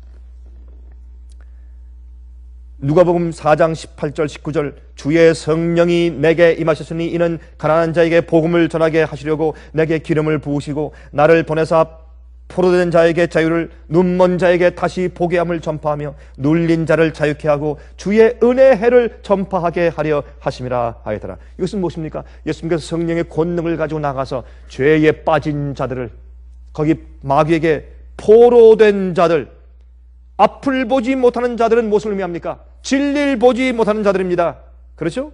누가복음 4장 18절 19절 주의 성령이 내게 임하셨으니 이는 가난한 자에게 복음을 전하게 하시려고 내게 기름을 부으시고 나를 보내사 포로된 자에게 자유를, 눈먼 자에게 다시 보게 함을 전파하며 눌린 자를 자유케 하고 주의 은혜의 해를 전파하게 하려 하심이라 하였더라. 이것은 무엇입니까? 예수님께서 성령의 권능을 가지고 나가서 죄에 빠진 자들을, 거기 마귀에게 포로된 자들, 앞을 보지 못하는 자들은 무엇을 의미합니까? 진리를 보지 못하는 자들입니다. 그렇죠?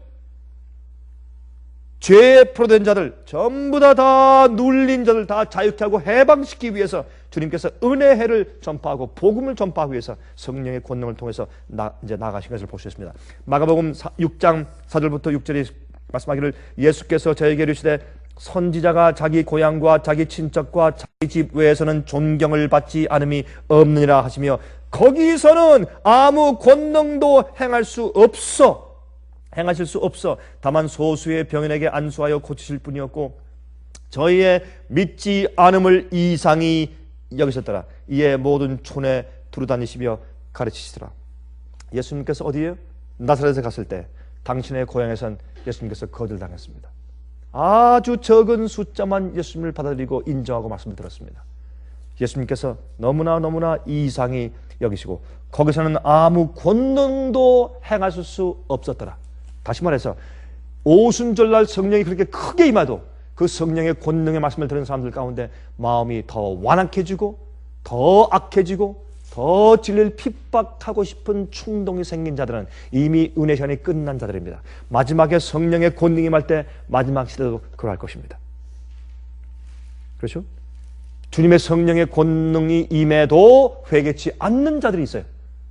죄에 포로된 자들, 전부 다 눌린 자들 다 자유케 하고 해방시키기 위해서 주님께서 은혜의 해를 전파하고 복음을 전파하기 위해서 성령의 권능을 통해서 이제 나가신 것을 볼 수 있습니다. 마가복음 6장 4절부터 6절이 말씀하기를 예수께서 저에게 이르시되 선지자가 자기 고향과 자기 친척과 자기 집 외에서는 존경을 받지 않음이 없느니라 하시며 거기서는 아무 권능도 행하실 수 없어 다만 소수의 병인에게 안수하여 고치실 뿐이었고 저희의 믿지 않음을 이상히 여기셨더라. 이에 모든 촌에 두루다니시며 가르치시더라. 예수님께서 어디에요? 나사렛에 갔을 때 당신의 고향에선 예수님께서 거절당했습니다. 아주 적은 숫자만 예수님을 받아들이고 인정하고 말씀을 들었습니다. 예수님께서 너무나 이상히 여기시고 거기서는 아무 권능도 행하실 수 없었더라. 다시 말해서 오순절날 성령이 그렇게 크게 임하도 그 성령의 권능의 말씀을 들은 사람들 가운데 마음이 더 완악해지고 더 악해지고 더 진리를 핍박하고 싶은 충동이 생긴 자들은 이미 은혜 시간이 끝난 자들입니다. 마지막에 성령의 권능이 임할 때 마지막 시대도 그러할 것입니다. 그렇죠? 주님의 성령의 권능이 임해도 회개치 않는 자들이 있어요.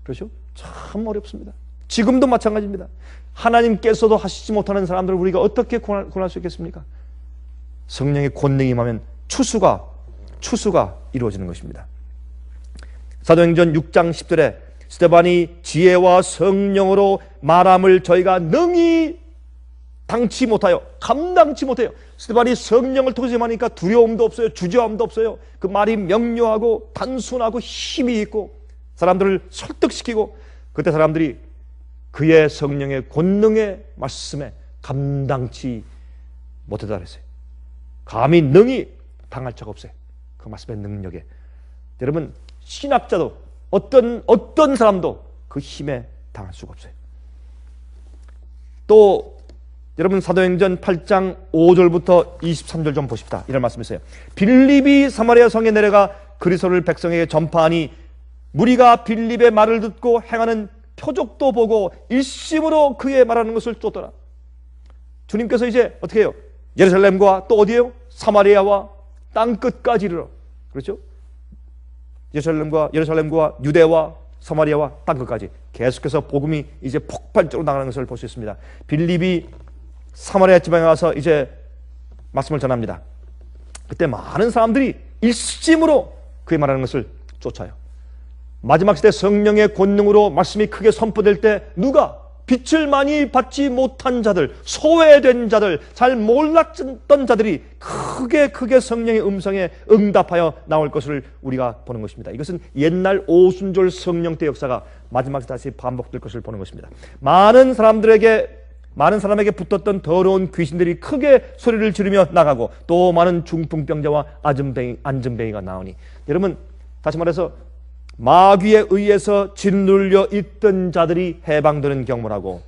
그렇죠? 참 어렵습니다. 지금도 마찬가지입니다. 하나님께서도 하시지 못하는 사람들을 우리가 어떻게 구원할 수 있겠습니까? 성령의 권능이 임하면 추수가 이루어지는 것입니다. 사도행전 6장 10절에 스데반이 지혜와 성령으로 말함을 저희가 능히 당치 못하여 감당치 못해요. 스데반이 성령을 통해서 임하니까 두려움도 없어요. 주저함도 없어요. 그 말이 명료하고 단순하고 힘이 있고 사람들을 설득시키고 그때 사람들이 그의 성령의 권능의 말씀에 감당치 못하다 그랬어요. 감히 능히 당할 자가 없어요. 그 말씀의 능력에. 여러분 신학자도 어떤 사람도 그 힘에 당할 수가 없어요. 또 여러분 사도행전 8장 5절부터 23절 좀 보십시다. 이런 말씀이 있어요. 빌립이 사마리아 성에 내려가 그리스도를 백성에게 전파하니 무리가 빌립의 말을 듣고 행하는 표적도 보고 일심으로 그의 말하는 것을 쫓더라. 주님께서 이제 어떻게 해요? 예루살렘과 또 어디에요? 사마리아와 땅끝까지 이르러. 그렇죠? 예루살렘과 유대와 사마리아와 땅끝까지 계속해서 복음이 이제 폭발적으로 나가는 것을 볼 수 있습니다. 빌립이 사마리아 지방에 와서 이제 말씀을 전합니다. 그때 많은 사람들이 일심으로 그의 말하는 것을 쫓아요. 마지막 시대 성령의 권능으로 말씀이 크게 선포될 때 누가? 빛을 많이 받지 못한 자들, 소외된 자들, 잘 몰랐던 자들이 크게 성령의 음성에 응답하여 나올 것을 우리가 보는 것입니다. 이것은 옛날 오순절 성령 때 역사가 마지막 다시 반복될 것을 보는 것입니다. 많은 사람에게 붙었던 더러운 귀신들이 크게 소리를 지르며 나가고 또 많은 중풍병자와 안전뱅이가 나오니 여러분 다시 말해서 마귀에 의해서 짓눌려 있던 자들이 해방되는 경험을 하고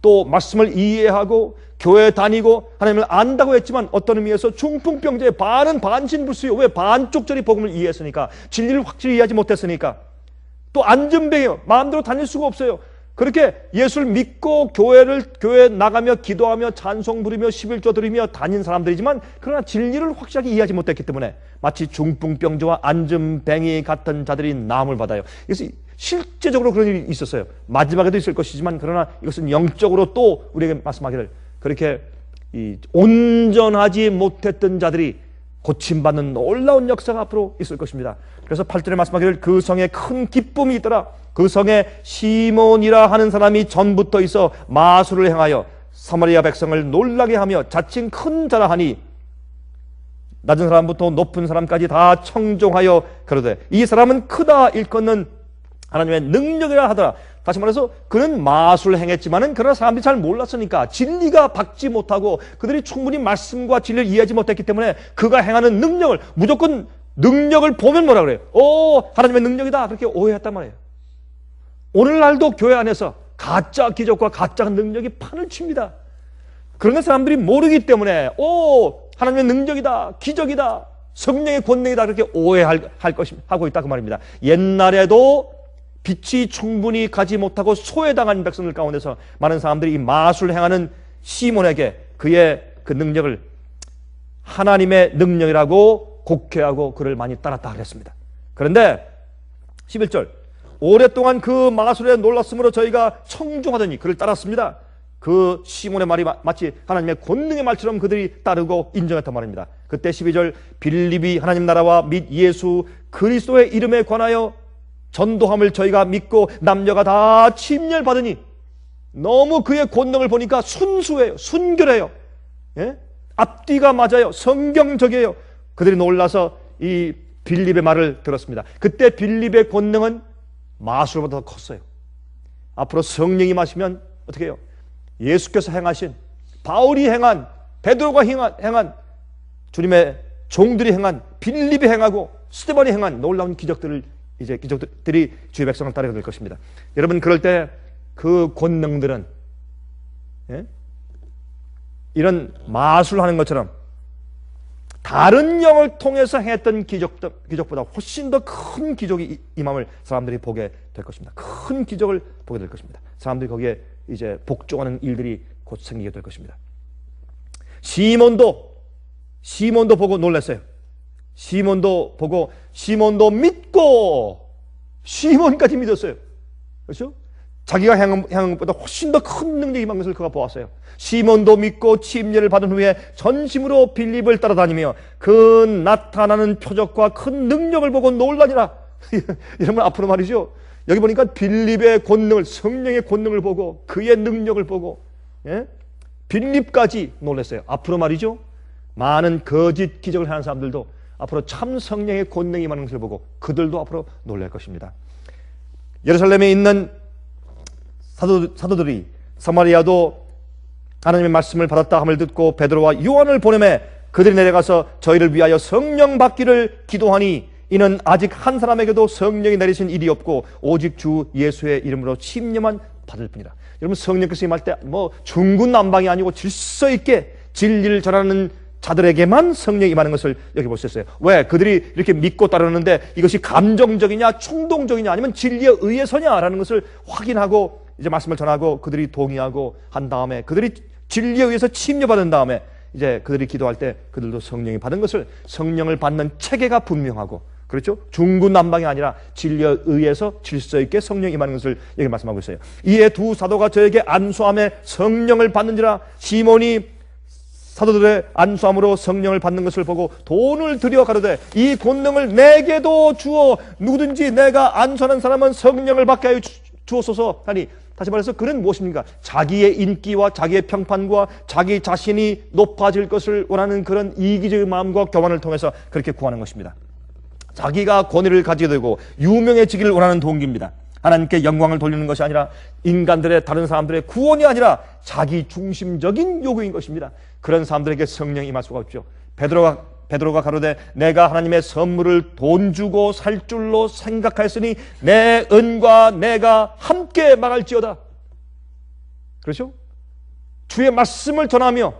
또 말씀을 이해하고 교회 다니고 하나님을 안다고 했지만 어떤 의미에서 중풍병자의 반은 반신불수요. 왜? 반쪽짜리 복음을 이해했으니까, 진리를 확실히 이해하지 못했으니까. 또 안전뱅이요. 마음대로 다닐 수가 없어요. 그렇게 예수를 믿고 교회 나가며 기도하며 찬송 부르며 11조 드리며 다닌 사람들이지만 그러나 진리를 확실하게 이해하지 못했기 때문에 마치 중풍병자와 안전뱅이 같은 자들이 나음을 받아요. 그래서 실제적으로 그런 일이 있었어요. 마지막에도 있을 것이지만 그러나 이것은 영적으로 또 우리에게 말씀하기를 그렇게 온전하지 못했던 자들이 고침받는 놀라운 역사가 앞으로 있을 것입니다. 그래서 8절에 말씀하기를 그 성에 큰 기쁨이 있더라. 그 성에 시몬이라 하는 사람이 전부터 있어 마술을 행하여 사마리아 백성을 놀라게 하며 자칭 큰 자라 하니 낮은 사람부터 높은 사람까지 다 청종하여 그러되 이 사람은 크다 일컫는 하나님의 능력이라 하더라. 다시 말해서 그는 마술을 행했지만은 그러나 사람들이 잘 몰랐으니까 진리가 받지 못하고 그들이 충분히 말씀과 진리를 이해하지 못했기 때문에 그가 행하는 능력을 무조건 능력을 보면 뭐라 그래요? 하나님의 능력이다 그렇게 오해했단 말이에요. 오늘날도 교회 안에서 가짜 기적과 가짜 능력이 판을 칩니다. 그런데 사람들이 모르기 때문에 하나님의 능력이다, 기적이다, 성령의 권능이다 그렇게 하고 있다 그 말입니다. 옛날에도 빛이 충분히 가지 못하고 소외당한 백성들 가운데서 많은 사람들이 이 마술을 행하는 시몬에게 그의 그 능력을 하나님의 능력이라고 곡해하고 그를 많이 따랐다 그랬습니다. 그런데 11절 오랫동안 그 마술에 놀랐으므로 저희가 청중하더니 그를 따랐습니다. 그 시몬의 말이 마치 하나님의 권능의 말처럼 그들이 따르고 인정했단 말입니다. 그때 12절 빌립이 하나님 나라와 및 예수 그리스도의 이름에 관하여 전도함을 저희가 믿고 남녀가 다 침례받으니 너무 그의 권능을 보니까 순수해요. 순결해요. 예? 앞뒤가 맞아요. 성경적이에요. 그들이 놀라서 이 빌립의 말을 들었습니다. 그때 빌립의 권능은 마술보다 더 컸어요. 앞으로 성령이 마시면 어떻게 해요? 예수께서 행하신, 바울이 행한, 베드로가 행한, 주님의 종들이 행한, 빌립이 행하고 스데반이 행한 놀라운 기적들이 주의 백성을 따르게 될 것입니다. 여러분, 그럴 때 그 권능들은, 예? 이런 마술하는 것처럼 다른 영을 통해서 행했던 기적보다 훨씬 더 큰 기적이 임함을 사람들이 보게 될 것입니다. 큰 기적을 보게 될 것입니다. 사람들이 거기에 이제 복종하는 일들이 곧 생기게 될 것입니다. 시몬도 보고 놀랐어요. 시몬도 보고, 시몬도 믿고, 시몬까지 믿었어요. 그렇죠? 자기가 행한 것보다 훨씬 더 큰 능력이 임한 것을 그가 보았어요. 시몬도 믿고 침례를 받은 후에 전심으로 빌립을 따라다니며 그 나타나는 표적과 큰 능력을 보고 놀라니라. 이러면 앞으로 말이죠, 여기 보니까 빌립의 권능을, 성령의 권능을 보고 그의 능력을 보고, 예? 빌립까지 놀랐어요. 앞으로 말이죠, 많은 거짓 기적을 하는 사람들도 앞으로 참 성령의 권능이 임하는 것을 보고 그들도 앞으로 놀랄 것입니다. 예루살렘에 있는 사도들이 사마리아도 하나님의 말씀을 받았다 함을 듣고 베드로와 요한을 보내매 그들이 내려가서 저희를 위하여 성령 받기를 기도하니 이는 아직 한 사람에게도 성령이 내리신 일이 없고 오직 주 예수의 이름으로 침례만 받을 뿐이라. 여러분, 성령께서 임할 때 뭐 중구난방이 아니고 질서 있게 진리를 전하는 자들에게만 성령이 임하는 것을 여기 볼 수 있어요. 왜? 그들이 이렇게 믿고 따르는데 이것이 감정적이냐 충동적이냐 아니면 진리에 의해서냐라는 것을 확인하고 이제 말씀을 전하고 그들이 동의하고 한 다음에 그들이 진리에 의해서 침례받은 다음에 이제 그들이 기도할 때 그들도 성령이 받은 것을, 성령을 받는 체계가 분명하고, 그렇죠? 중구난방이 아니라 진리에 의해서 질서 있게 성령이 임하는 것을 여기 말씀하고 있어요. 이에 두 사도가 저에게 안수함에 성령을 받는지라. 시몬이 사도들의 안수함으로 성령을 받는 것을 보고 돈을 들여 가로되 이 권능을 내게도 주어 누구든지 내가 안수하는 사람은 성령을 받게 하여 주옵소서 하니, 다시 말해서 그는 무엇입니까? 자기의 인기와 자기의 평판과 자기 자신이 높아질 것을 원하는 그런 이기적인 마음과 교만을 통해서 그렇게 구하는 것입니다. 자기가 권위를 가지게 되고 유명해지기를 원하는 동기입니다. 하나님께 영광을 돌리는 것이 아니라 인간들의, 다른 사람들의 구원이 아니라 자기 중심적인 요구인 것입니다. 그런 사람들에게 성령이 임할 수가 없죠. 베드로가 가로되 내가 하나님의 선물을 돈 주고 살 줄로 생각하였으니 내 은과 내가 함께 망할지어다. 그렇죠? 주의 말씀을 전하며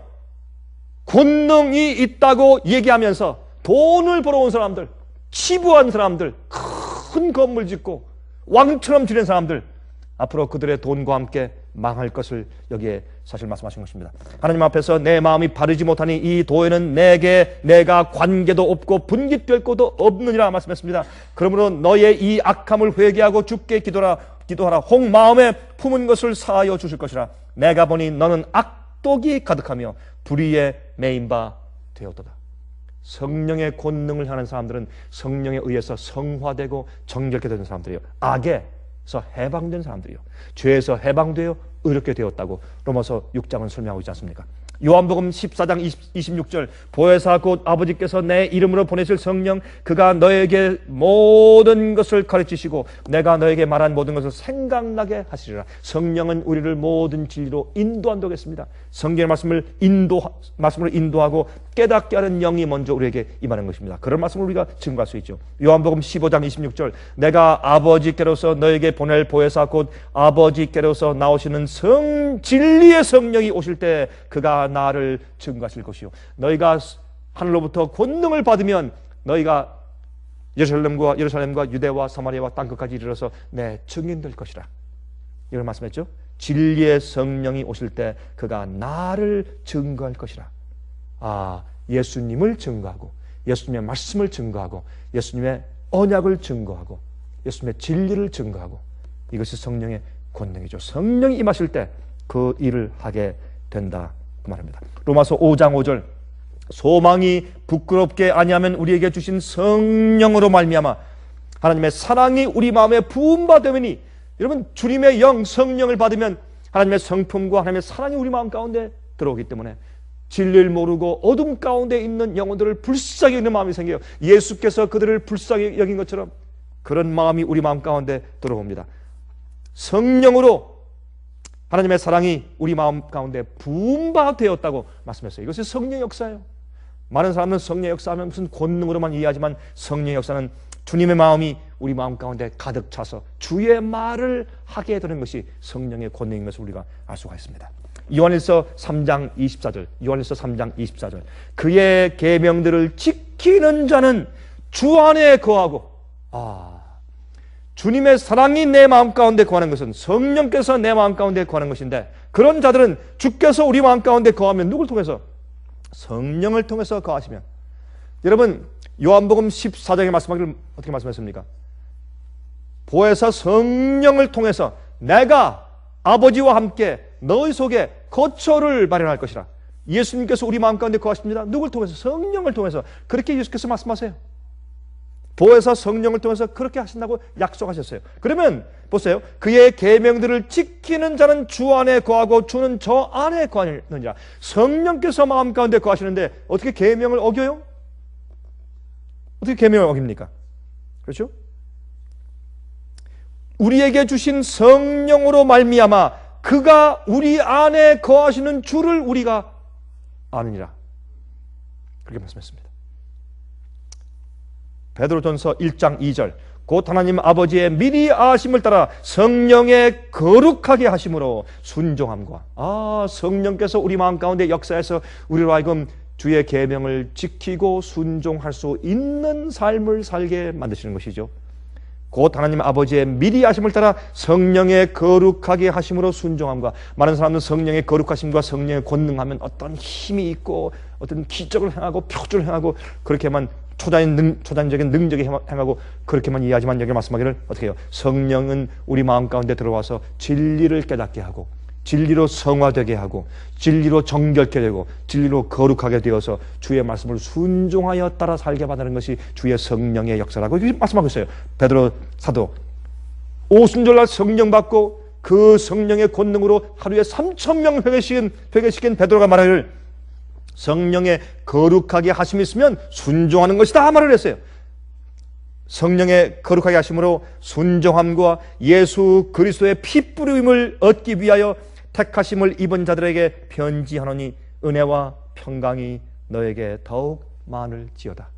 권능이 있다고 얘기하면서 돈을 벌어온 사람들, 치부한 사람들, 큰 건물 짓고 왕처럼 지낸 사람들, 앞으로 그들의 돈과 함께 망할 것을 여기에 사실 말씀하신 것입니다. 하나님 앞에서 내 마음이 바르지 못하니 이 도에는 내가 관계도 없고 분깃될 것도 없느니라 말씀했습니다. 그러므로 너의 이 악함을 회개하고 주께 기도하라. 혹 마음에 품은 것을 사하여 주실 것이라. 내가 보니 너는 악독이 가득하며 불의에 매인 바 되었도다. 성령의 권능을 하는 사람들은 성령에 의해서 성화되고 정결케 되는 사람들이에요. 악에서 해방된 사람들이요, 죄에서 해방되어 의롭게 되었다고 로마서 6장은 설명하고 있지 않습니까? 요한복음 14장 26절 보혜사 곧 아버지께서 내 이름으로 보내실 성령 그가 너에게 모든 것을 가르치시고 내가 너에게 말한 모든 것을 생각나게 하시리라. 성령은 우리를 모든 진리로 인도한다고 했습니다. 성경의 말씀을 인도하고 깨닫게 하는 영이 먼저 우리에게 임하는 것입니다. 그런 말씀을 우리가 증거할 수 있죠. 요한복음 15장 26절 내가 아버지께로서 너에게 보낼 보혜사 곧 아버지께로서 나오시는 진리의 성령이 오실 때 그가 나를 증거하실 것이요. 너희가 하늘로부터 권능을 받으면 너희가 예루살렘과 유대와 사마리아와 땅끝까지 이르러서 내 증인 될 것이라. 이걸 말씀했죠. 진리의 성령이 오실 때 그가 나를 증거할 것이라. 예수님을 증거하고 예수님의 말씀을 증거하고 예수님의 언약을 증거하고 예수님의 진리를 증거하고, 이것이 성령의 권능이죠. 성령이 임하실 때 그 일을 하게 된다 그 말입니다. 로마서 5장 5절 소망이 부끄럽게 아니하면 우리에게 주신 성령으로 말미암아 하나님의 사랑이 우리 마음에 부은 바 되니, 여러분 주님의 영 성령을 받으면 하나님의 성품과 하나님의 사랑이 우리 마음 가운데 들어오기 때문에 진리를 모르고 어둠 가운데 있는 영혼들을 불쌍히 여기는 마음이 생겨요. 예수께서 그들을 불쌍히 여긴 것처럼 그런 마음이 우리 마음 가운데 들어옵니다. 성령으로 하나님의 사랑이 우리 마음 가운데 부은 바 되었다고 말씀했어요. 이것이 성령 역사예요. 많은 사람은 성령의 역사하면 무슨 권능으로만 이해하지만 성령의 역사는 주님의 마음이 우리 마음 가운데 가득 차서 주의 말을 하게 되는 것이 성령의 권능인 것을 우리가 알 수가 있습니다. 요한일서 3장 24절, 요한일서 3장 24절. 그의 계명들을 지키는 자는 주 안에 거하고, 주님의 사랑이 내 마음 가운데 거하는 것은 성령께서 내 마음 가운데 거하는 것인데, 그런 자들은 주께서 우리 마음 가운데 거하면 누굴 통해서? 성령을 통해서 거하시면. 여러분, 요한복음 14장에 말씀하기를 어떻게 말씀했습니까? 보혜사 성령을 통해서 내가 아버지와 함께 너희 속에 거처를 마련할 것이라. 예수님께서 우리 마음 가운데 거하십니다. 누굴 통해서? 성령을 통해서. 그렇게 예수께서 말씀하세요. 보혜사 성령을 통해서 그렇게 하신다고 약속하셨어요. 그러면 보세요. 그의 계명들을 지키는 자는 주 안에 거하고 주는 저 안에 거하느니라. 성령께서 마음 가운데 거하시는데 어떻게 계명을 어겨요? 어떻게 계명을 어깁니까? 그렇죠? 우리에게 주신 성령으로 말미암아 그가 우리 안에 거하시는 주를 우리가 아느니라. 그렇게 말씀했습니다. 베드로전서 1장 2절. 곧 하나님 아버지의 미리 아심을 따라 성령의 거룩하게 하심으로 순종함과. 성령께서 우리 마음 가운데 역사해서 우리로 하여금 주의 계명을 지키고 순종할 수 있는 삶을 살게 만드시는 것이죠. 곧 하나님 아버지의 미리 하심을 따라 성령의 거룩하게 하심으로 순종함과. 많은 사람은 성령의 거룩하심과 성령의 권능하면 어떤 힘이 있고 어떤 기적을 행하고 표적을 행하고 그렇게만 초자연적인 능력이 행하고 그렇게만 이해하지만, 여기 말씀하기를 어떻게 해요? 성령은 우리 마음 가운데 들어와서 진리를 깨닫게 하고 진리로 성화되게 하고 진리로 정결케 되고 진리로 거룩하게 되어서 주의 말씀을 순종하여 따라 살게 만드는 것이 주의 성령의 역사라고 이렇게 말씀하고 있어요. 베드로 사도 오순절날 성령 받고 그 성령의 권능으로 하루에 3,000명 회개시킨 베드로가 말하기를 성령의 거룩하게 하심이 있으면 순종하는 것이다 말을 했어요. 성령의 거룩하게 하심으로 순종함과 예수 그리스도의 피 뿌림을 얻기 위하여 택하심을 입은 자들에게 편지하노니 은혜와 평강이 너에게 더욱 많을지어다.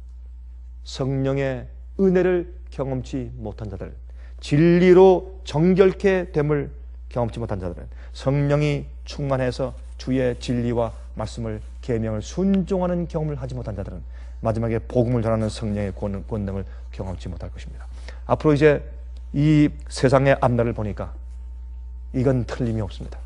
성령의 은혜를 경험치 못한 자들, 진리로 정결케 됨을 경험치 못한 자들은 성령이 충만해서 주의 진리와 말씀을 계명을 순종하는 경험을 하지 못한 자들은 마지막에 복음을 전하는 성령의 권능을 경험치 못할 것입니다. 앞으로 이제 이 세상의 앞날을 보니까 이건 틀림이 없습니다.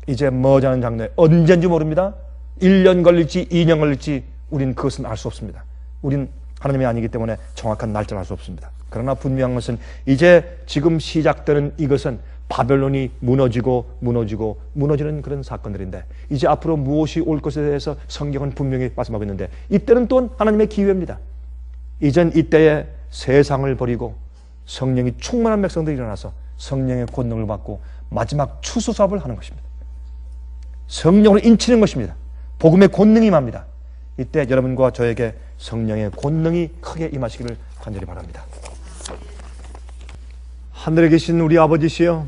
이제 머지않은 장래에 언제인지 모릅니다. 1년 걸릴지 2년 걸릴지 우린 그것은 알 수 없습니다. 우린 하나님이 아니기 때문에 정확한 날짜를 알 수 없습니다. 그러나 분명한 것은 이제 지금 시작되는 이것은 바벨론이 무너지는 그런 사건들인데, 이제 앞으로 무엇이 올 것에 대해서 성경은 분명히 말씀하고 있는데, 이때는 또 하나님의 기회입니다. 이젠 이때에 세상을 버리고 성령이 충만한 백성들이 일어나서 성령의 권능을 받고 마지막 추수사업을 하는 것입니다. 성령으로 인치는 것입니다. 복음의 권능이 임합니다. 이때 여러분과 저에게 성령의 권능이 크게 임하시기를 간절히 바랍니다. 하늘에 계신 우리 아버지시여,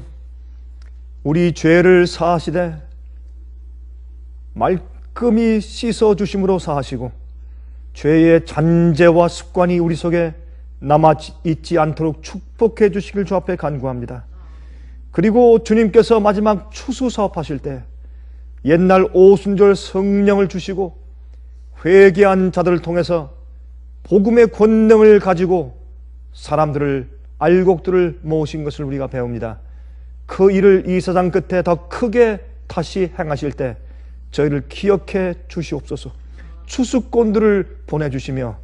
우리 죄를 사하시되 말끔히 씻어주심으로 사하시고 죄의 잔재와 습관이 우리 속에 남아있지 않도록 축복해 주시길 주 앞에 간구합니다. 그리고 주님께서 마지막 추수사업하실 때 옛날 오순절 성령을 주시고 회개한 자들을 통해서 복음의 권능을 가지고 사람들을 알곡들을 모으신 것을 우리가 배웁니다. 그 일을 이 세상 끝에 더 크게 다시 행하실 때 저희를 기억해 주시옵소서. 추수꾼들을 보내주시며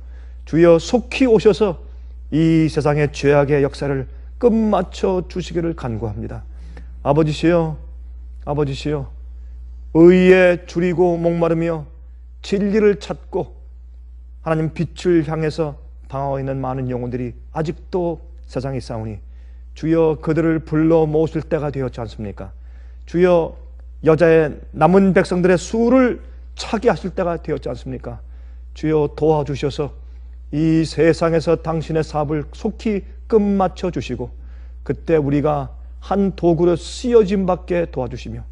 주여 속히 오셔서 이 세상의 죄악의 역사를 끝마쳐 주시기를 간구합니다. 아버지시여, 아버지시여, 의에 줄이고 목마르며 진리를 찾고 하나님 빛을 향해서 방황하고 있는 많은 영혼들이 아직도 세상에 있사오니 주여 그들을 불러 모으실 때가 되었지 않습니까? 주여 여자의 남은 백성들의 수를 차게 하실 때가 되었지 않습니까? 주여 도와주셔서 이 세상에서 당신의 사업을 속히 끝마쳐 주시고 그때 우리가 한 도구로 쓰여짐 받게 도와주시며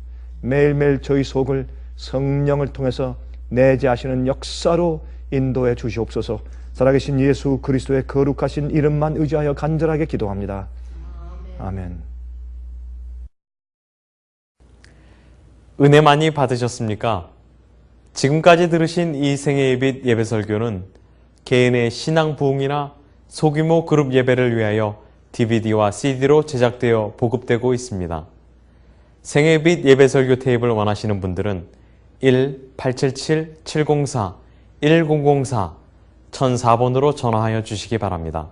매일매일 저희 속을 성령을 통해서 내재하시는 역사로 인도해 주시옵소서. 살아계신 예수 그리스도의 거룩하신 이름만 의지하여 간절하게 기도합니다. 아멘. 은혜 많이 받으셨습니까? 지금까지 들으신 이 생애예빛 예배설교는 개인의 신앙 부흥이나 소규모 그룹 예배를 위하여 DVD와 CD로 제작되어 보급되고 있습니다. 생애빛 예배설교 테이프를 원하시는 분들은 1-877-704-1004 1004번으로 전화하여 주시기 바랍니다.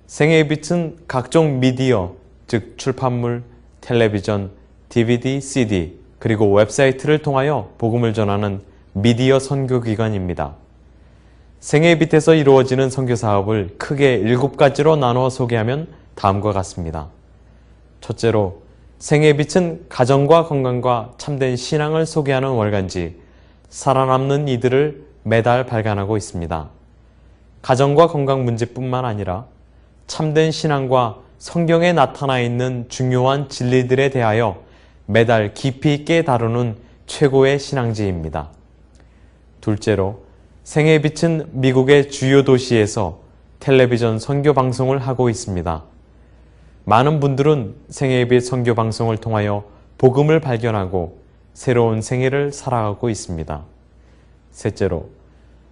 생애빛은 각종 미디어, 즉 출판물, 텔레비전, DVD, CD, 그리고 웹사이트를 통하여 복음을 전하는 미디어 선교기관입니다. 생애빛에서 이루어지는 선교사업을 크게 7가지로 나누어 소개하면 다음과 같습니다. 첫째로, 생애빛은 가정과 건강과 참된 신앙을 소개하는 월간지 살아남는 이들을 매달 발간하고 있습니다. 가정과 건강 문제뿐만 아니라 참된 신앙과 성경에 나타나 있는 중요한 진리들에 대하여 매달 깊이 있게 다루는 최고의 신앙지입니다. 둘째로, 생애빛은 미국의 주요 도시에서 텔레비전 선교 방송을 하고 있습니다. 많은 분들은 생애빛 선교 방송을 통하여 복음을 발견하고 새로운 생애를 살아가고 있습니다. 셋째로,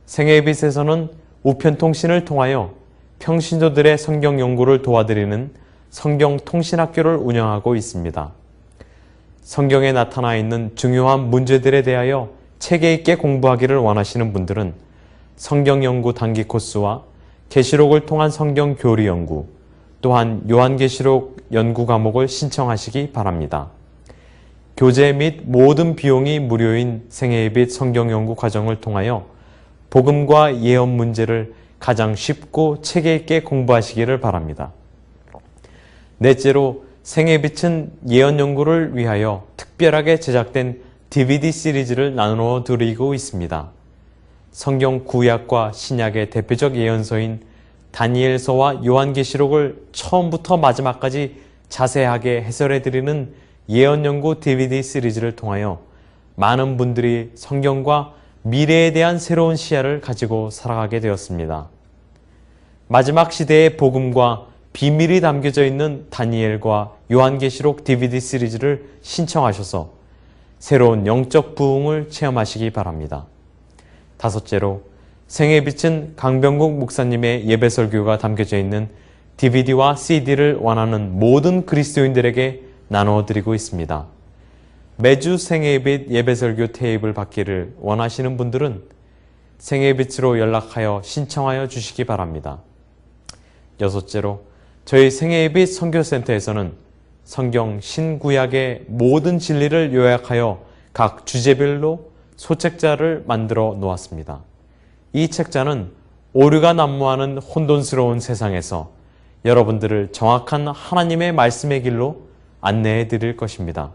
생애빛에서는 우편통신을 통하여 평신도들의 성경 연구를 도와드리는 성경통신학교를 운영하고 있습니다. 성경에 나타나 있는 중요한 문제들에 대하여 체계 있게 공부하기를 원하시는 분들은 성경 연구 단기 코스와 계시록을 통한 성경 교리 연구, 또한 요한계시록 연구 과목을 신청하시기 바랍니다. 교재 및 모든 비용이 무료인 생애빛 성경 연구 과정을 통하여 복음과 예언 문제를 가장 쉽고 체계 있게 공부하시기를 바랍니다. 넷째로, 생애빛은 예언 연구를 위하여 특별하게 제작된 DVD 시리즈를 나누어 드리고 있습니다. 성경 구약과 신약의 대표적 예언서인 다니엘서와 요한계시록을 처음부터 마지막까지 자세하게 해설해 드리는 예언 연구 DVD 시리즈를 통하여 많은 분들이 성경과 미래에 대한 새로운 시야를 가지고 살아가게 되었습니다. 마지막 시대의 복음과 비밀이 담겨져 있는 다니엘과 요한계시록 DVD 시리즈를 신청하셔서 새로운 영적 부흥을 체험하시기 바랍니다. 다섯째로, 생애빛은 강병국 목사님의 예배설교가 담겨져 있는 DVD와 CD를 원하는 모든 그리스도인들에게 나누어 드리고 있습니다. 매주 생애빛 예배설교 테이프를 받기를 원하시는 분들은 생애빛으로 연락하여 신청하여 주시기 바랍니다. 여섯째로, 저희 생애빛 선교센터에서는 성경 신구약의 모든 진리를 요약하여 각 주제별로 소책자를 만들어 놓았습니다. 이 책자는 오류가 난무하는 혼돈스러운 세상에서 여러분들을 정확한 하나님의 말씀의 길로 안내해 드릴 것입니다.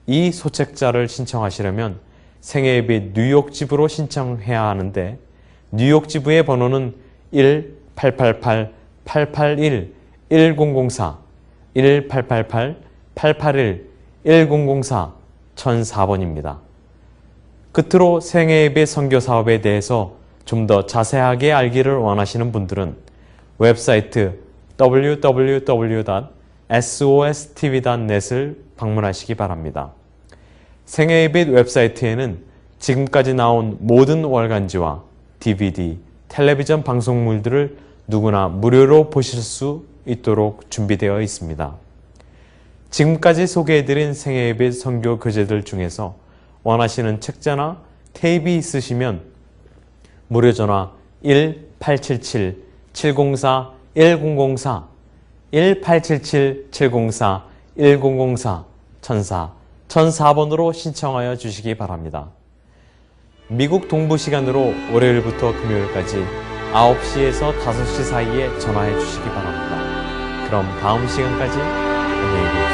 이 소책자를 신청하시려면 생애빛 뉴욕 지부로 신청해야 하는데, 뉴욕 지부의 번호는 1-888-881-1004, 1-888-881-1004, 1004번입니다. 끝으로 생애빛 선교 사업에 대해서 좀 더 자세하게 알기를 원하시는 분들은 웹사이트 www.sostv.net을 방문하시기 바랍니다. 생애빛 웹사이트에는 지금까지 나온 모든 월간지와 DVD, 텔레비전 방송물들을 누구나 무료로 보실 수 있도록 준비되어 있습니다. 지금까지 소개해드린 생애빛 선교 교재들 중에서 원하시는 책자나 테이프 있으시면 무료 전화 1-877-704-1004, 1-877-704-1004, 1004번으로 신청하여 주시기 바랍니다. 미국 동부 시간으로 월요일부터 금요일까지 9시에서 5시 사이에 전화해 주시기 바랍니다. 그럼 다음 시간까지 안녕히 계세요.